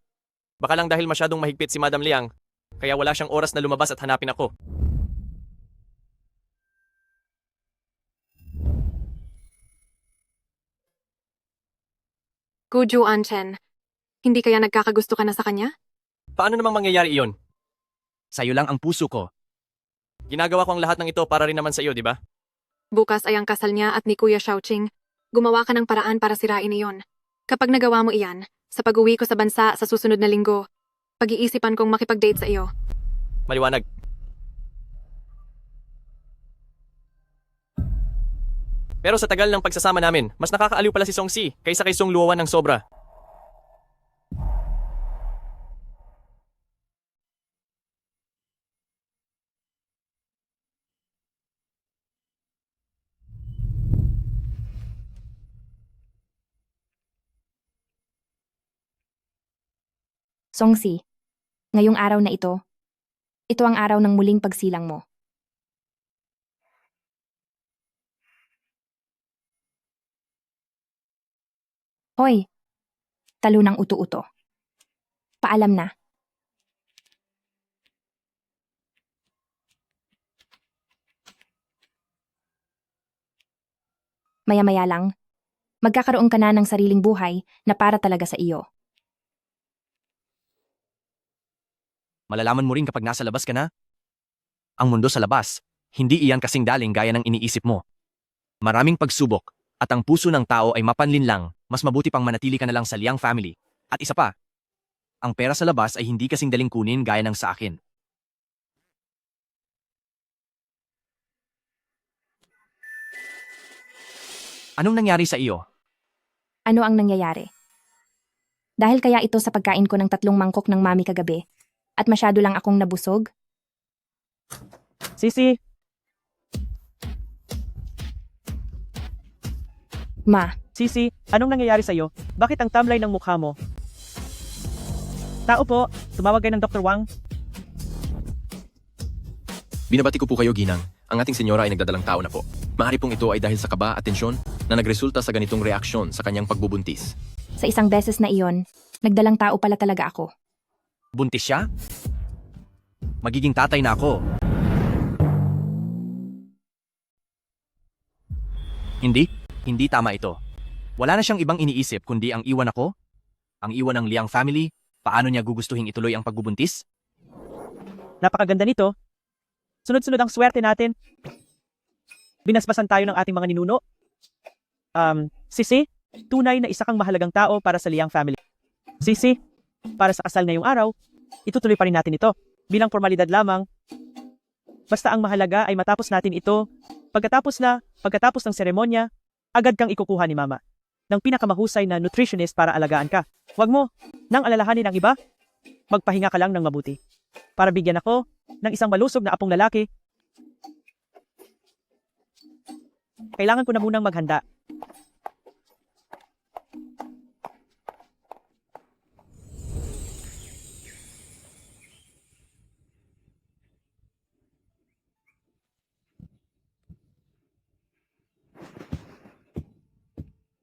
C: Baka lang dahil masyadong mahigpit si Madam Liang, kaya wala siyang oras na lumabas at hanapin ako.
F: Guju Anchen, hindi kaya nagkakagusto ka na sa kanya?
C: Paano namang mangyayari iyon? Sa'yo lang ang puso ko. Ginagawa ko ang lahat ng ito para rin naman sa iyo, di ba?
F: Bukas ay ang kasal niya at ni Kuya Xiaoqing. Gumawa ka ng paraan para sirain iyon. Kapag nagawa mo iyan, sa pag-uwi ko sa bansa sa susunod na linggo, pag-iisipan kong makipag-date sa iyo.
C: Maliwanag. Pero sa tagal ng pagsasama namin, mas nakakaaliw pala si Songsi kaysa kay Song Luowan ng sobra.
A: Songsi, ngayong araw na ito ang araw ng muling pagsilang mo. Hoy, talo ng uto-uto. Paalam na. Maya-maya lang, magkakaroon ka na ng sariling buhay na para talaga sa iyo.
C: Malalaman mo rin kapag nasa labas ka na. Ang mundo sa labas, hindi iyan kasing daling gaya ng iniisip mo. Maraming pagsubok, at ang puso ng tao ay mapanlin lang, mas mabuti pang manatili ka na lang sa Liang family. At isa pa, ang pera sa labas ay hindi kasing daling kunin gaya ng sa akin. Anong nangyari sa iyo?
A: Ano ang nangyayari? Dahil kaya ito sa pagkain ko ng 3 mangkok ng mami kagabi, at masyado lang akong nabusog?
D: Sisi,
A: Ma,
D: Sisi, anong nangyayari sa iyo? Bakit ang tamlay ng mukha mo? Tao po, tumawag kayo ng Dr. Wang.
E: Binabati ko po kayo, Ginang. Ang ating senyora ay nagdadalang tao na po. Maaari pong ito ay dahil sa kaba at tensyon na nagresulta sa ganitong reaksyon sa kanyang pagbubuntis.
A: sa isang beses na iyon, nagdalang tao pala talaga ako.
C: Buntis siya? Magiging tatay na ako. Hindi tama ito. Wala na siyang ibang iniisip kundi ang iwan ako, ang iwan ng Liang family, paano niya gugustuhin ituloy ang pagbubuntis?
D: Napakaganda nito. Sunod-sunod ang swerte natin. Binasbasan tayo ng ating mga ninuno. Sisi, Tunay na isa kang mahalagang tao para sa Liang family. Sisi, para sa kasal ngayong araw, itutuloy pa rin natin ito. Bilang formalidad lamang, basta ang mahalaga ay matapos natin ito. Pagkatapos ng seremonya, agad kang ikukuha ni Mama ng pinakamahusay na nutritionist para alagaan ka. Huwag mo nang alalahanin ang iba. Magpahinga ka lang ng mabuti. Para bigyan ako ng isang malusog na apong lalaki. Kailangan ko na munang maghanda.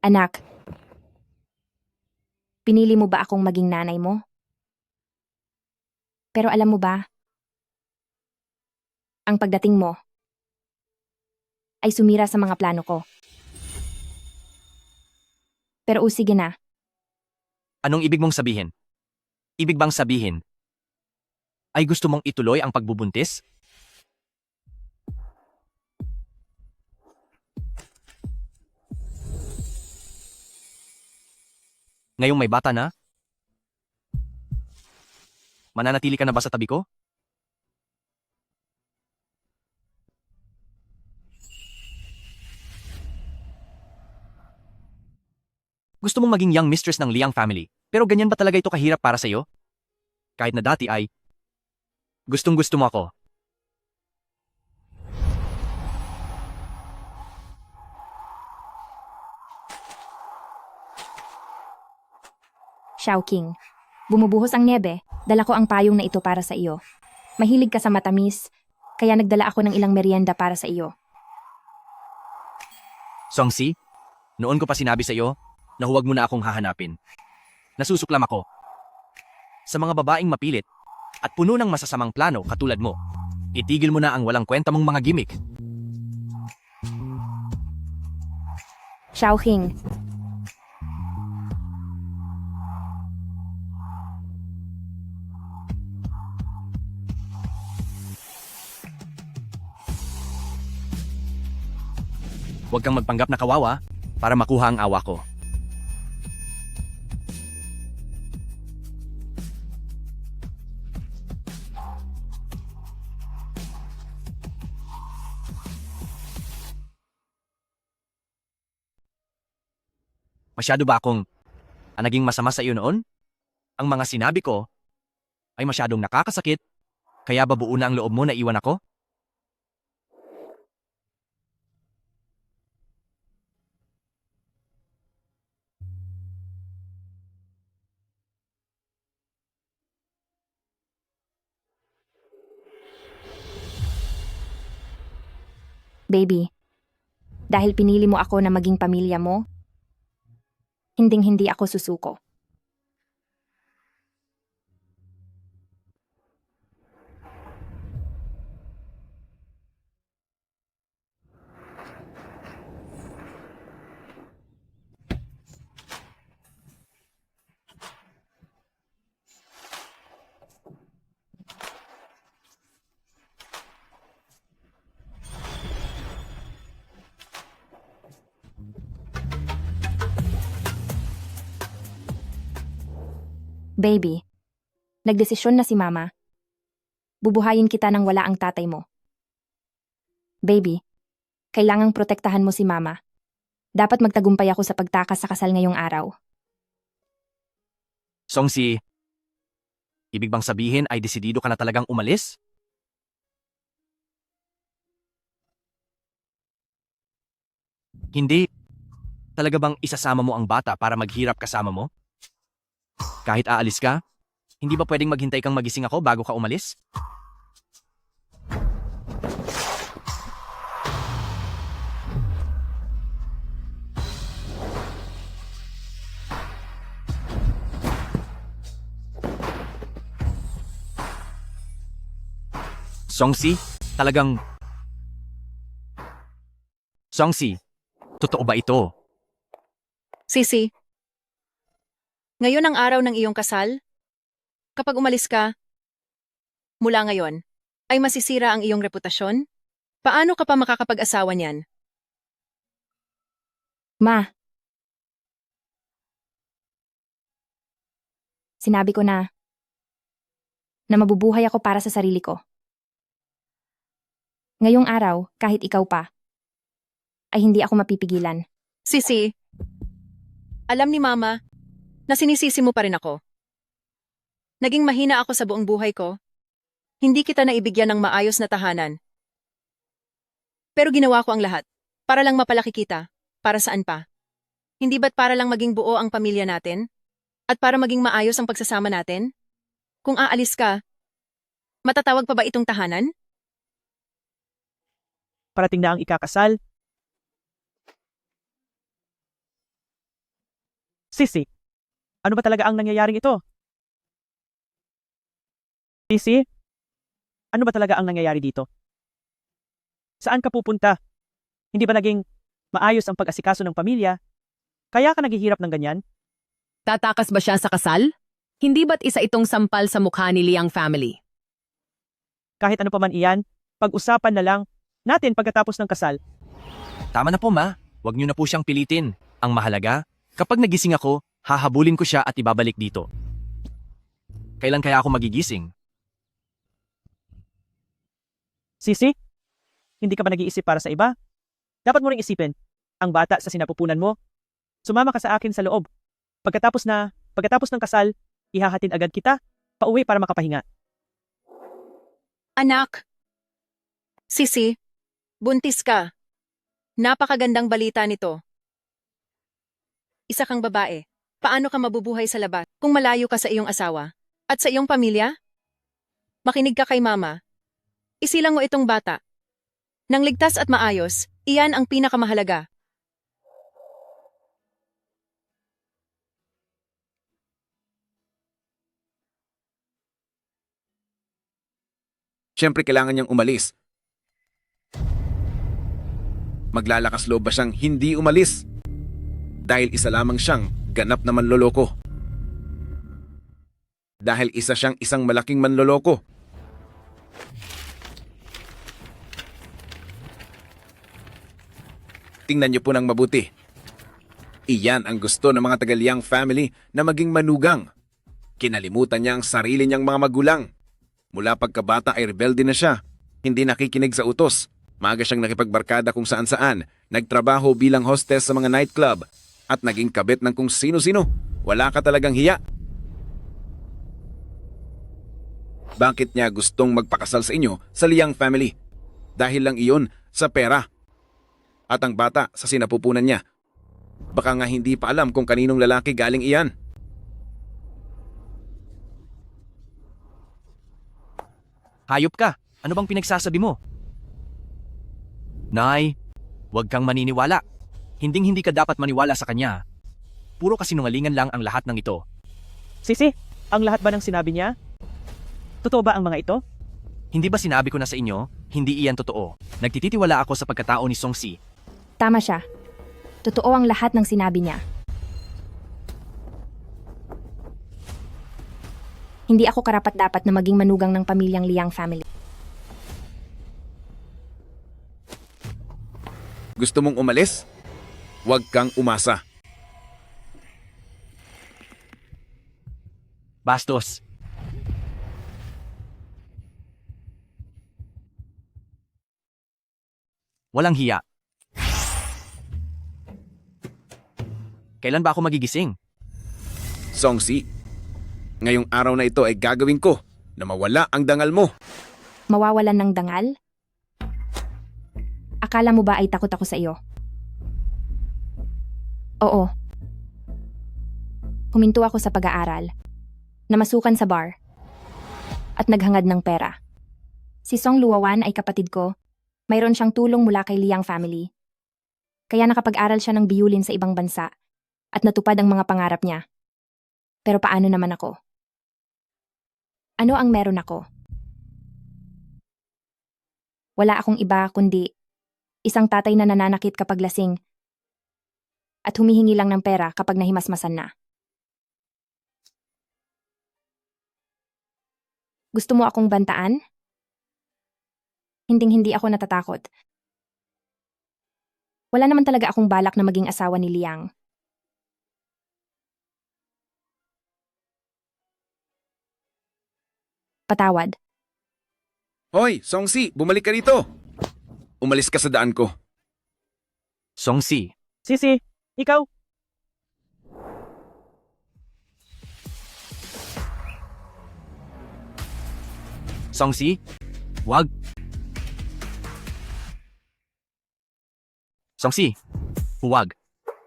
A: Anak, pinili mo ba akong maging nanay mo? Pero alam mo ba, ang pagdating mo ay sumira sa mga plano ko. Pero sige na,
C: Anong ibig mong sabihin? Ibig bang sabihin ay gusto mong ituloy ang pagbubuntis? Ngayong may bata na? Mananatili ka na ba sa tabi ko? Gusto mong maging young mistress ng Liang family, pero ganyan ba talaga ito kahirap para sa'yo? Kahit na dati ay, gustong-gusto mo ako.
A: Xiaoqing. Bumubuhos ang niebe, dala ko ang payong na ito para sa iyo. Mahilig ka sa matamis, kaya nagdala ako ng ilang merienda para sa iyo.
C: Songsi, noon ko pa sinabi sa iyo na huwag mo na akong hahanapin. Nasusuklam ako. Sa mga babaeng mapilit at puno ng masasamang plano katulad mo, itigil mo na ang walang kwenta mong mga gimmick.
A: Xiaoqing.
C: Huwag kang magpanggap na kawawa para makuha ang awa ko. Masyado ba akong naging masama sa iyo noon? Ang mga sinabi ko ay masyadong nakakasakit, kaya ba buo na ang loob mo na iwan ako?
A: Baby, dahil pinili mo ako na maging pamilya mo, hinding-hindi ako susuko. Baby, nagdesisyon na si Mama. Bubuhayin kita nang wala ang tatay mo. Baby, kailangang protektahan mo si Mama. Dapat magtagumpay ako sa pagtakas sa kasal ngayong araw.
C: Songsi, ibig bang sabihin ay desidido ka na talagang umalis? Hindi. Talaga bang isasama mo ang bata para maghirap kasama mo? Kahit aalis ka, hindi ba pwedeng maghintay kang magising ako bago ka umalis? Songsi, talagang... Songsi, totoo ba ito?
F: Sisi, ngayon ang araw ng iyong kasal? Kapag umalis ka, mula ngayon, ay masisira ang iyong reputasyon? Paano ka pa makakapag-asawa niyan?
A: Ma, Sinabi ko na mabubuhay ako para sa sarili ko. Ngayong araw, kahit ikaw pa, ay hindi ako mapipigilan.
F: Sisi, alam ni Mama na sinisisi mo pa rin ako. Naging mahina ako sa buong buhay ko. Hindi kita naibigyan ng maayos na tahanan. Pero ginawa ko ang lahat para lang mapalaki kita. Para saan pa? Hindi ba't para lang maging buo ang pamilya natin? At para maging maayos ang pagsasama natin? Kung aalis ka, matatawag pa ba itong tahanan?
D: Parating na ang ikakasal. Sisi, ano ba talaga ang nangyayaring ito? Sisi, ano ba talaga ang nangyayari dito? Saan ka pupunta? Hindi ba naging maayos ang pag-asikaso ng pamilya? Kaya ka naghihirap ng ganyan?
J: Tatakas ba siya sa kasal? Hindi ba't isa itong sampal sa mukha ni Liang family?
D: Kahit ano pa man iyan, pag-usapan na lang natin pagkatapos ng kasal.
C: Tama na po, Ma. Huwag niyo na po siyang pilitin. Ang mahalaga, kapag nagising ako, hahabulin ko siya at ibabalik dito. Kailan kaya ako magigising?
D: Sisi, hindi ka ba nag-iisip para sa iba? Dapat mo ring isipin, ang bata sa sinapupunan mo. Sumama ka sa akin sa loob. Pagkatapos ng kasal, ihahatid agad kita, pauwi para makapahinga.
F: Anak! Sisi, buntis ka. Napakagandang balita nito. Isa kang babae. Paano ka mabubuhay sa labas kung malayo ka sa iyong asawa? At sa iyong pamilya? Makinig ka kay Mama. Isilang mo itong bata. Nang ligtas at maayos, iyan ang pinakamahalaga.
B: Siyempre kailangan niyang umalis. Maglalakas loob ba siyang hindi umalis? Dahil isa lamang siyang ganap na manloloko. Dahil isa siyang isang malaking manloloko. Tingnan niyo po ng mabuti. Iyan ang gusto ng mga taga-Liang family na maging manugang. Kinalimutan niya ang sarili niyang mga magulang. Mula pagkabata ay rebelde na siya. Hindi nakikinig sa utos. Maaga siyang nakipagbarkada kung saan-saan. Nagtrabaho bilang hostess sa mga nightclub. At naging kabit ng kung sino-sino. Wala ka talagang hiya. Bakit niya gustong magpakasal sa inyo sa Liang family? Dahil lang iyon sa pera. At ang bata sa sinapupunan niya. Baka nga hindi pa alam kung kaninong lalaki galing iyan.
C: Hayop ka! Ano bang pinagsasabi mo? Nay, huwag kang maniniwala. Hinding-hindi ka dapat maniwala sa kanya. Puro kasinungalingan lang ang lahat ng ito.
D: Sisi, ang lahat ba ng sinabi niya? Totoo ba ang mga ito?
C: Hindi ba sinabi ko na sa inyo, hindi iyan totoo. Nagtititiwala ako sa pagkatao ni Songsi.
A: Tama siya. Totoo ang lahat ng sinabi niya. Hindi ako karapat-dapat na maging manugang ng pamilyang Liang family.
B: Gusto mong umalis? Huwag kang umasa.
C: Bastos. Walang hiya. Kailan ba ako magigising?
B: Songsi, ngayong araw na ito ay gagawin ko na mawala ang dangal mo.
A: Mawawalan ng dangal? Akala mo ba ay takot ako sa iyo? Oo. Huminto ako sa pag-aaral, namasukan sa bar, at naghangad ng pera. Si Song Luawan ay kapatid ko. Mayroon siyang tulong mula kay Liang family. Kaya nakapag-aral siya ng biyulin sa ibang bansa at natupad ang mga pangarap niya. Pero paano naman ako? Ano ang meron ako? Wala akong iba kundi isang tatay na nananakit kapag lasing at humihingi lang ng pera kapag nahimasmasan na. Gusto mo akong bantaan? Hinding-hindi ako natatakot. Wala naman talaga akong balak na maging asawa ni Liang. Patawad.
B: Hoy, Songsi, bumalik ka rito. Umalis ka sa daan ko.
C: Songsi,
D: Sisi, ikaw?
C: Songsi, wag. Songsi, huwag.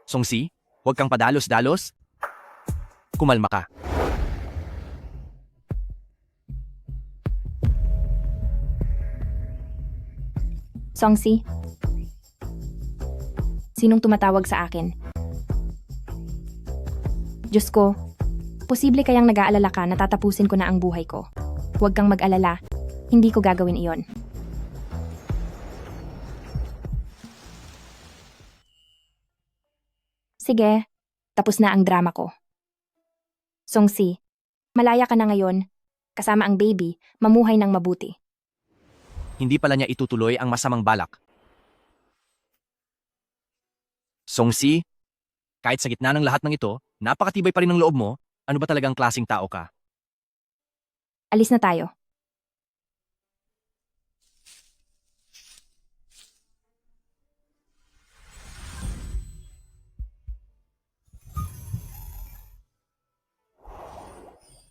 C: Songsi, huwag kang padalos-dalos. Kumalma ka.
A: Songsi? Sinong tumatawag sa akin? Diyos ko, posible kayang nag-aalala ka na tatapusin ko na ang buhay ko. Huwag kang mag-alala, hindi ko gagawin iyon. Sige, tapos na ang drama ko. Songsi, malaya ka na ngayon, kasama ang baby, mamuhay ng mabuti.
C: Hindi pala niya itutuloy ang masamang balak. Songsi, kahit sa gitna ng lahat ng ito, napakatibay pa rin ng loob mo, ano ba talagang klaseng tao ka?
A: Alis na tayo.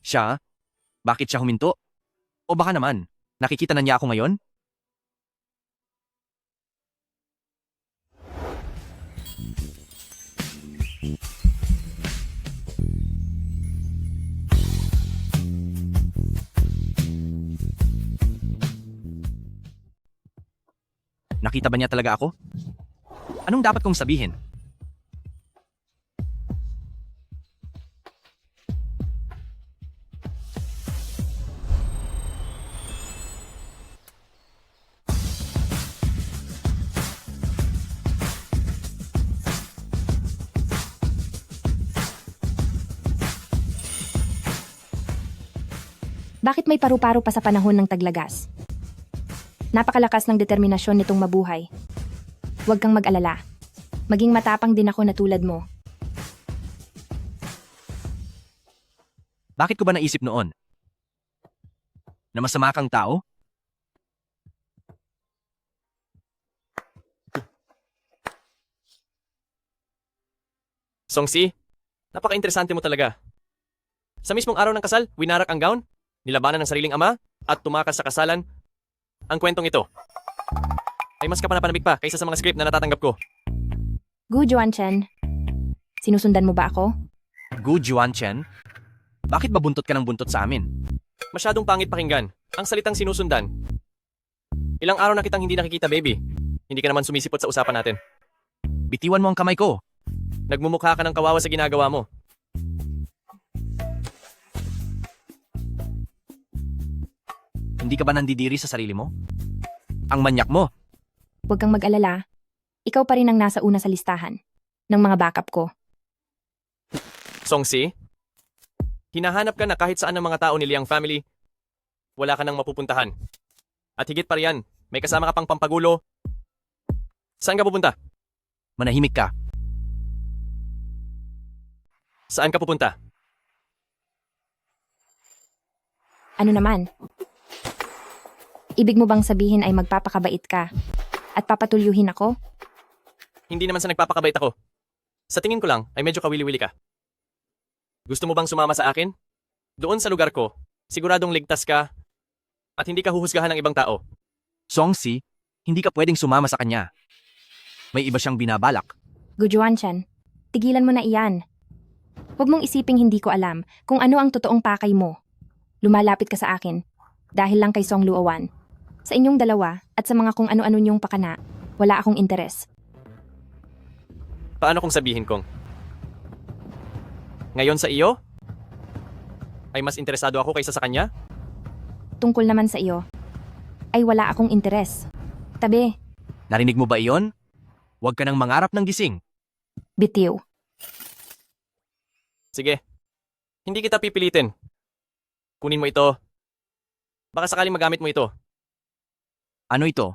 C: Siya? Bakit siya huminto? O baka naman, nakikita na niya ako ngayon? Nakita ba niya talaga ako? Anong dapat kong sabihin?
A: Bakit may paru-paro pa sa panahon ng taglagas? Napakalakas ng determinasyon nitong mabuhay. Huwag kang mag-alala. Maging matapang din ako na tulad mo.
C: Bakit ko ba naisip noon? Na masama kang tao?
K: Songsi, napaka-interesante mo talaga. Sa mismong araw ng kasal, winarak ang gown, nilabanan ng sariling ama, at tumakas sa kasalan. Ang kwentong ito ay mas kapanapanabik pa kaysa sa mga script na natatanggap ko.
A: Gu Juanchen, sinusundan mo ba ako?
C: Gu Juanchen? Bakit ba buntot ka ng buntot sa amin?
K: Masyadong pangit pakinggan. Ang salitang sinusundan. Ilang araw na kitang hindi nakikita, baby. Hindi ka naman sumisipot sa usapan natin.
C: Bitiwan mo ang kamay ko.
K: Nagmumukha ka ng kawawa sa ginagawa mo.
C: Hindi ka ba nandidiri sa sarili mo? Ang manyak mo.
A: Huwag kang mag-alala. Ikaw pa rin ang nasa una sa listahan ng mga backup ko.
K: Songsi, hinahanap ka na kahit saan ng mga tao ni Liang family. Wala ka nang mapupuntahan. At higit pa riyan, may kasama ka pang pampagulo. Saan ka pupunta?
C: Manahimik ka.
K: Saan ka pupunta?
A: Ano naman? Ibig mo bang sabihin ay magpapakabait ka at papatulyuhin ako?
K: Hindi naman sa nagpapakabait ako. Sa tingin ko lang ay medyo kawili-wili ka. Gusto mo bang sumama sa akin? Doon sa lugar ko, siguradong ligtas ka at hindi ka huhusgahan ng ibang tao.
C: Songsi, hindi ka pwedeng sumama sa kanya. May iba siyang binabalak.
A: Gu Juanchen, tigilan mo na iyan. Huwag mong isiping hindi ko alam kung ano ang totoong pakay mo. Lumalapit ka sa akin dahil lang kay Song Luowan. Sa inyong dalawa at sa mga kung ano-ano niyong pakana, wala akong interes.
K: Paano kung sabihin kong? Ngayon sa iyo? Ay mas interesado ako kaysa sa kanya?
A: Tungkol naman sa iyo, ay wala akong interes. Tabi,
C: Narinig mo ba iyon? Huwag ka nang mangarap ng gising.
A: bitiw.
K: Sige. Hindi kita pipilitin. Kunin mo ito. Baka sakaling magamit mo ito.
C: Ano ito?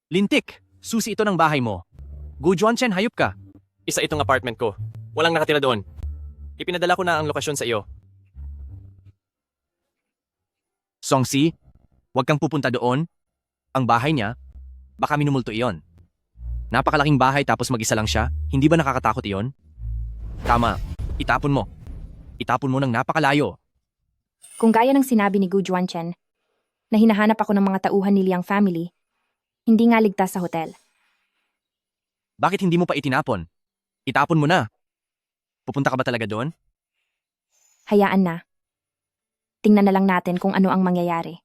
C: Lintik! Susi ito ng bahay mo. Gu Juanchen, hayop ka.
K: Isa itong apartment ko. Walang nakatira doon. Ipinadala ko na ang lokasyon sa iyo.
C: Songsi, huwag kang pupunta doon. Ang bahay niya, baka minumulto iyon. Napakalaking bahay tapos mag-isa lang siya. Hindi ba nakakatakot iyon? Tama, itapon mo. Itapon mo ng napakalayo.
A: Kung gaya ng sinabi ni Gu Juanchen, na hinahanap ako ng mga tauhan ni Liang family, hindi nga ligtas sa hotel.
C: Bakit hindi mo pa itinapon? Itapon mo na. Pupunta ka ba talaga doon?
A: Hayaan na. Tingnan na lang natin kung ano ang mangyayari.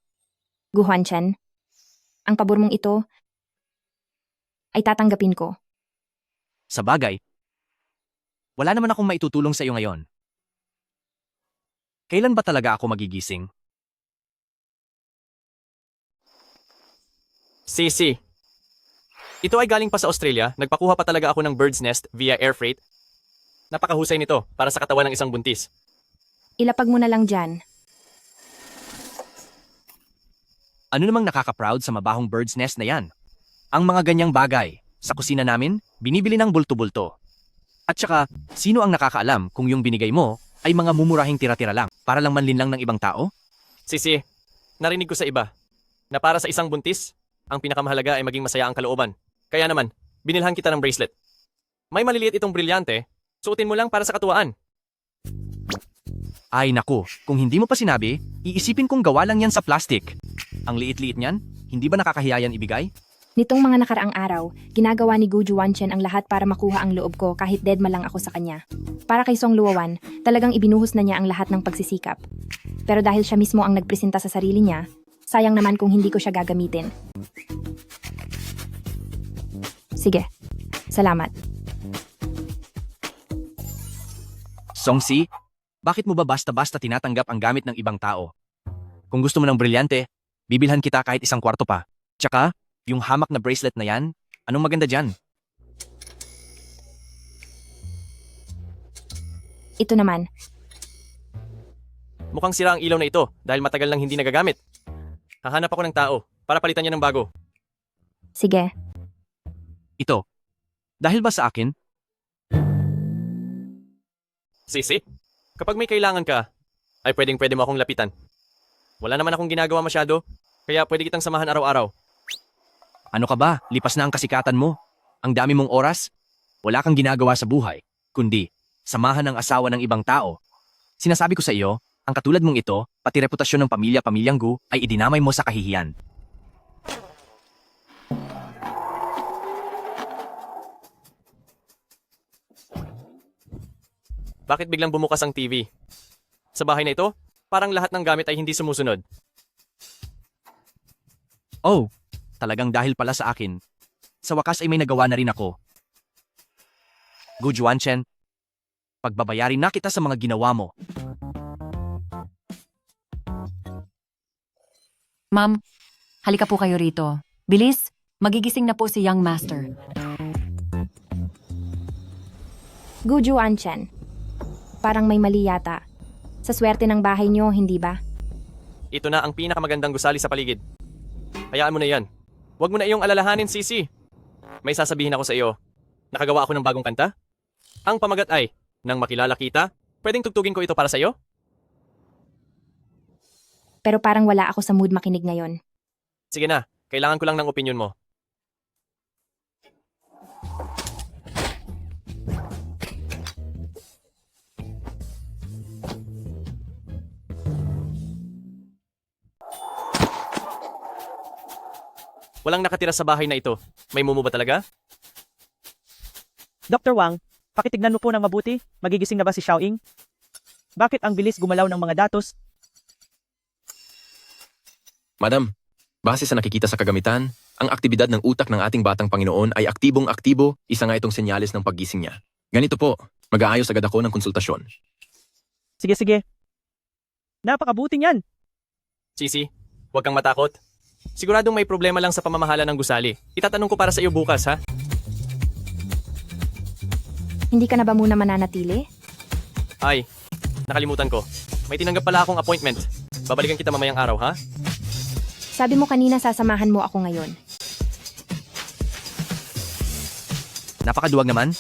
A: Gu Juanchen, ang pabor mong ito ay tatanggapin ko.
C: Sa bagay, wala naman akong maitutulong sa iyo ngayon. Kailan ba talaga ako magigising?
K: Sisi. Ito ay galing pa sa Australia. Nagpakuha pa talaga ako ng bird's nest via air freight. Napakahusay nito para sa katawan ng isang buntis.
A: Ilapag mo na lang dyan.
C: Ano namang nakaka-proud sa mabahong bird's nest na yan? Ang mga ganyang bagay, sa kusina namin, binibili ng bulto-bulto. At saka, sino ang nakakaalam kung yung binigay mo ay mga mumurahing tira-tira lang para lang manlinlang ng ibang tao?
K: Sisi, narinig ko sa iba na para sa isang buntis, ang pinakamahalaga ay maging masaya ang kalooban. Kaya naman, binilhan kita ng bracelet. May maliliit itong brilyante, suotin mo lang para sa katuwaan.
C: Ay naku, kung hindi mo pa sinabi, iisipin kong gawa lang yan sa plastic. Ang liit-liit niyan, hindi ba nakakahiya yan ibigay?
A: Nitong mga nakaraang araw, ginagawa ni Gu Juanchen ang lahat para makuha ang loob ko kahit dead man lang ako sa kanya. Para kay Song Luowan, talagang ibinuhos na niya ang lahat ng pagsisikap. Pero dahil siya mismo ang nagpresenta sa sarili niya, sayang naman kung hindi ko siya gagamitin. Sige, salamat.
C: Songsi, bakit mo ba basta-basta tinatanggap ang gamit ng ibang tao? Kung gusto mo ng brilyante, bibilhan kita kahit isang kwarto pa. Tsaka, yung hamak na bracelet na yan, anong maganda dyan?
A: Ito naman,
K: Mukhang sira ang ilaw na ito dahil matagal nang hindi nagagamit. Hahanap ako ng tao para palitan niya ng bago.
A: sige.
C: Ito. Dahil ba sa akin?
K: Sisi, kapag may kailangan ka, ay pwede mo akong lapitan. Wala naman akong ginagawa masyado, kaya pwede kitang samahan araw-araw.
C: Ano ka ba? Lipas na ang kasikatan mo. Ang dami mong oras. Wala kang ginagawa sa buhay, kundi samahan ang asawa ng ibang tao. Sinasabi ko sa iyo, ang katulad mong ito, pati reputasyon ng pamilyang Gu ay idinamay mo sa kahihiyan.
K: Bakit biglang bumukas ang TV? Sa bahay na ito, parang lahat ng gamit ay hindi sumusunod.
C: Oh, talagang dahil pala sa akin. Sa wakas ay may nagawa na rin ako. Gu Juanchen, pagbabayarin na kita sa mga ginawa mo.
L: Ma'am, halika po kayo rito. Bilis, magigising na po si Young Master.
A: Gu Juanchen, parang may mali yata. Sa swerte ng bahay niyo, hindi ba?
K: Ito na ang pinakamagandang gusali sa paligid. Hayaan mo na yan. Huwag mo na iyong alalahanin, Sisi. May sasabihin ako sa iyo. Nakagawa ako ng bagong kanta? Ang pamagat ay, nang makilala kita, pwedeng tugtugin ko ito para sa iyo?
A: Pero parang wala ako sa mood makinig ngayon.
K: Sige na, kailangan ko lang ng opinion mo. Walang nakatira sa bahay na ito. May mumu ba talaga?
D: Dr. Wang, pakitignan mo po ng mabuti. Magigising na ba si Xiaoying? Bakit ang bilis gumalaw ng mga datos?
E: Madam, base sa nakikita sa kagamitan, ang aktibidad ng utak ng ating batang Panginoon ay aktibong-aktibo, isa nga itong senyales ng paggising niya. Ganito po, mag-aayos agad ako ng konsultasyon.
D: Sige. Napakabuti niyan.
K: Sisi, huwag kang matakot. Siguradong may problema lang sa pamamahala ng gusali. Itatanong ko para sa iyo bukas, ha?
A: Hindi ka na ba muna mananatili?
K: Ay, nakalimutan ko. May tinanggap pala akong appointment. Babalikan kita mamayang araw, ha?
A: Sabi mo kanina sasamahan mo ako ngayon.
C: Napakaduwag naman.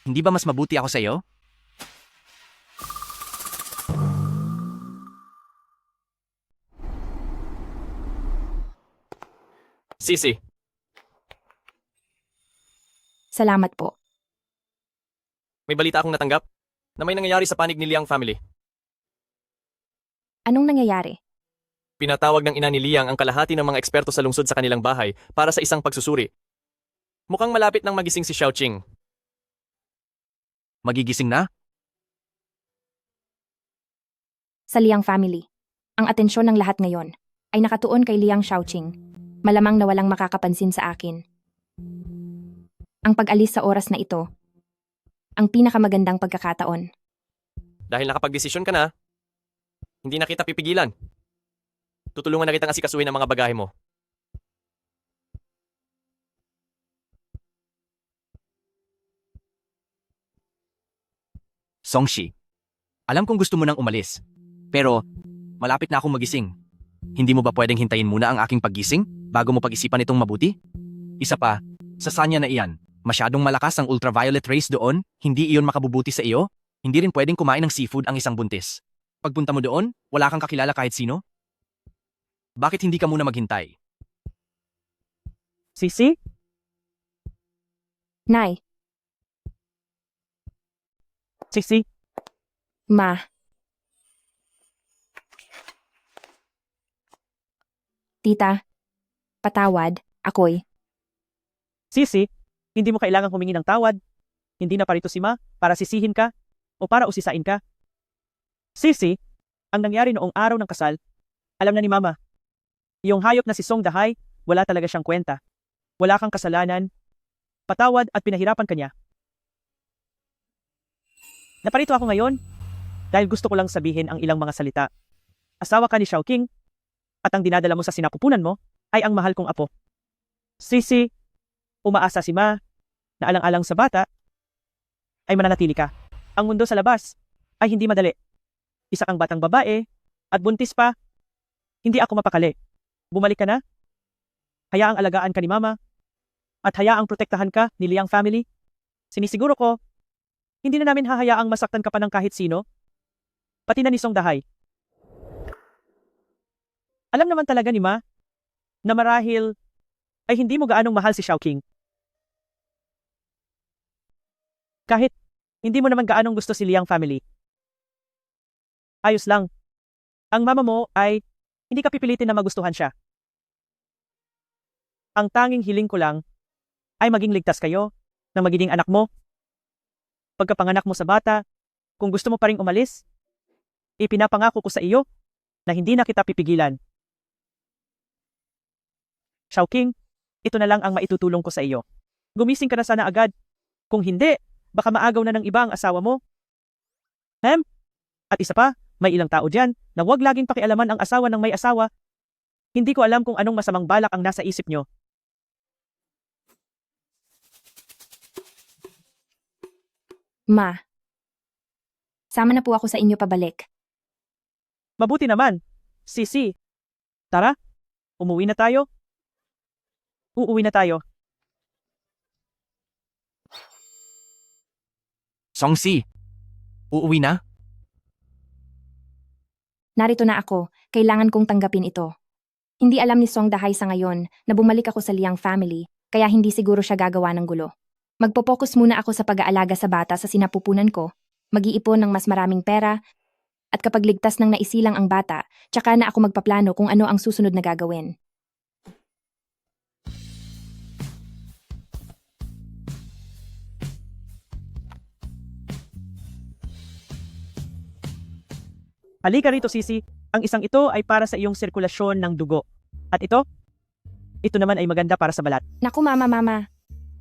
C: Hindi ba mas mabuti ako sa iyo?
K: Sisi,
A: Salamat po.
K: may balita akong natanggap na may nangyayari sa panig ni Liang family.
A: Anong nangyayari?
K: Pinatawag ng ina ni Liang ang kalahati ng mga eksperto sa lungsod sa kanilang bahay para sa isang pagsusuri. Mukhang malapit nang magising si Xiaoqing.
C: Magigising na?
A: Sa Liang family. Ang atensyon ng lahat ngayon ay nakatuon kay Liang Xiaoqing. Malamang na walang makakapansin sa akin. Ang pag-alis sa oras na ito, ang pinakamagandang pagkakataon.
K: Dahil nakapagdesisyon ka na, hindi na kita pipigilan. Tutulungan na kitang asikasuhin ang mga bagahe mo.
C: Songshi, alam kong gusto mo nang umalis. Pero, malapit na akong magising. Hindi mo ba pwedeng hintayin muna ang aking paggising bago mo pag-isipan itong mabuti? Isa pa, sa sanya na iyan, masyadong malakas ang ultraviolet rays doon, hindi iyon makabubuti sa iyo, hindi rin pwedeng kumain ng seafood ang isang buntis. Pagpunta mo doon, wala kang kakilala kahit sino? Bakit hindi ka muna maghintay?
D: Sisi?
A: Nay,
D: Sisi?
A: ma. Tita, patawad, ako'y.
D: Sisi? Hindi mo kailangang humingi ng tawad. Hindi na parito si Ma para sisihin ka o para usisain ka. Sisi, ang nangyari noong araw ng kasal, alam na ni Mama. Yung hayop na si Song Dahay, wala talaga siyang kwenta. Wala kang kasalanan. Patawad at pinahirapan ka niya. Naparito ako ngayon dahil gusto ko lang sabihin ang ilang mga salita. Asawa ka ni Xiaoqing at ang dinadala mo sa sinapupunan mo ay ang mahal kong apo. Sisi, umaasa si Ma na alang-alang sa bata ay mananatili ka. Ang mundo sa labas ay hindi madali. Isa kang batang babae at buntis pa. Hindi ako mapakali. Bumalik ka na. Hayaang alagaan ka ni Mama at hayaang protektahan ka ni Liang family. Sinisiguro ko, hindi na namin hahayaang masaktan ka pa ng kahit sino. Pati na ni Song Dahay. Alam naman talaga ni Ma na marahil ay hindi mo gaanong mahal si Xiaoqing. Kahit hindi mo naman gaanong gusto si Liang family. Ayos lang. Ang mama mo ay hindi ka pipilitin na magustuhan siya. Ang tanging hiling ko lang ay maging ligtas kayo ng magiging anak mo. Pagkapanganak mo sa bata, kung gusto mo pa ring umalis, ipinapangako ko sa iyo na hindi na kita pipigilan. Xiaoqing, ito na lang ang maitutulong ko sa iyo. Gumising ka na sana agad. Kung hindi, baka maagaw na ng iba ang asawa mo. At isa pa, may ilang tao dyan na huwag laging pakialaman ang asawa ng may asawa. Hindi ko alam kung anong masamang balak ang nasa isip nyo.
A: Ma. Sama na po ako sa inyo pabalik.
D: Mabuti naman. Sisi. Tara, umuwi na tayo. Uuwi na tayo.
C: Songsi, uuwi na?
A: Narito na ako, kailangan kong tanggapin ito. Hindi alam ni Song Dahay sa ngayon na bumalik ako sa Liang family, kaya hindi siguro siya gagawa ng gulo. Magpo-focus muna ako sa pag-aalaga sa bata sa sinapupunan ko, mag-iipon ng mas maraming pera, at kapag ligtas ng naisilang ang bata, tsaka na ako magpaplano kung ano ang susunod na gagawin.
D: Halika rito, Sisi. Ang isang ito ay para sa iyong sirkulasyon ng dugo. At ito naman ay maganda para sa balat.
A: Naku mama,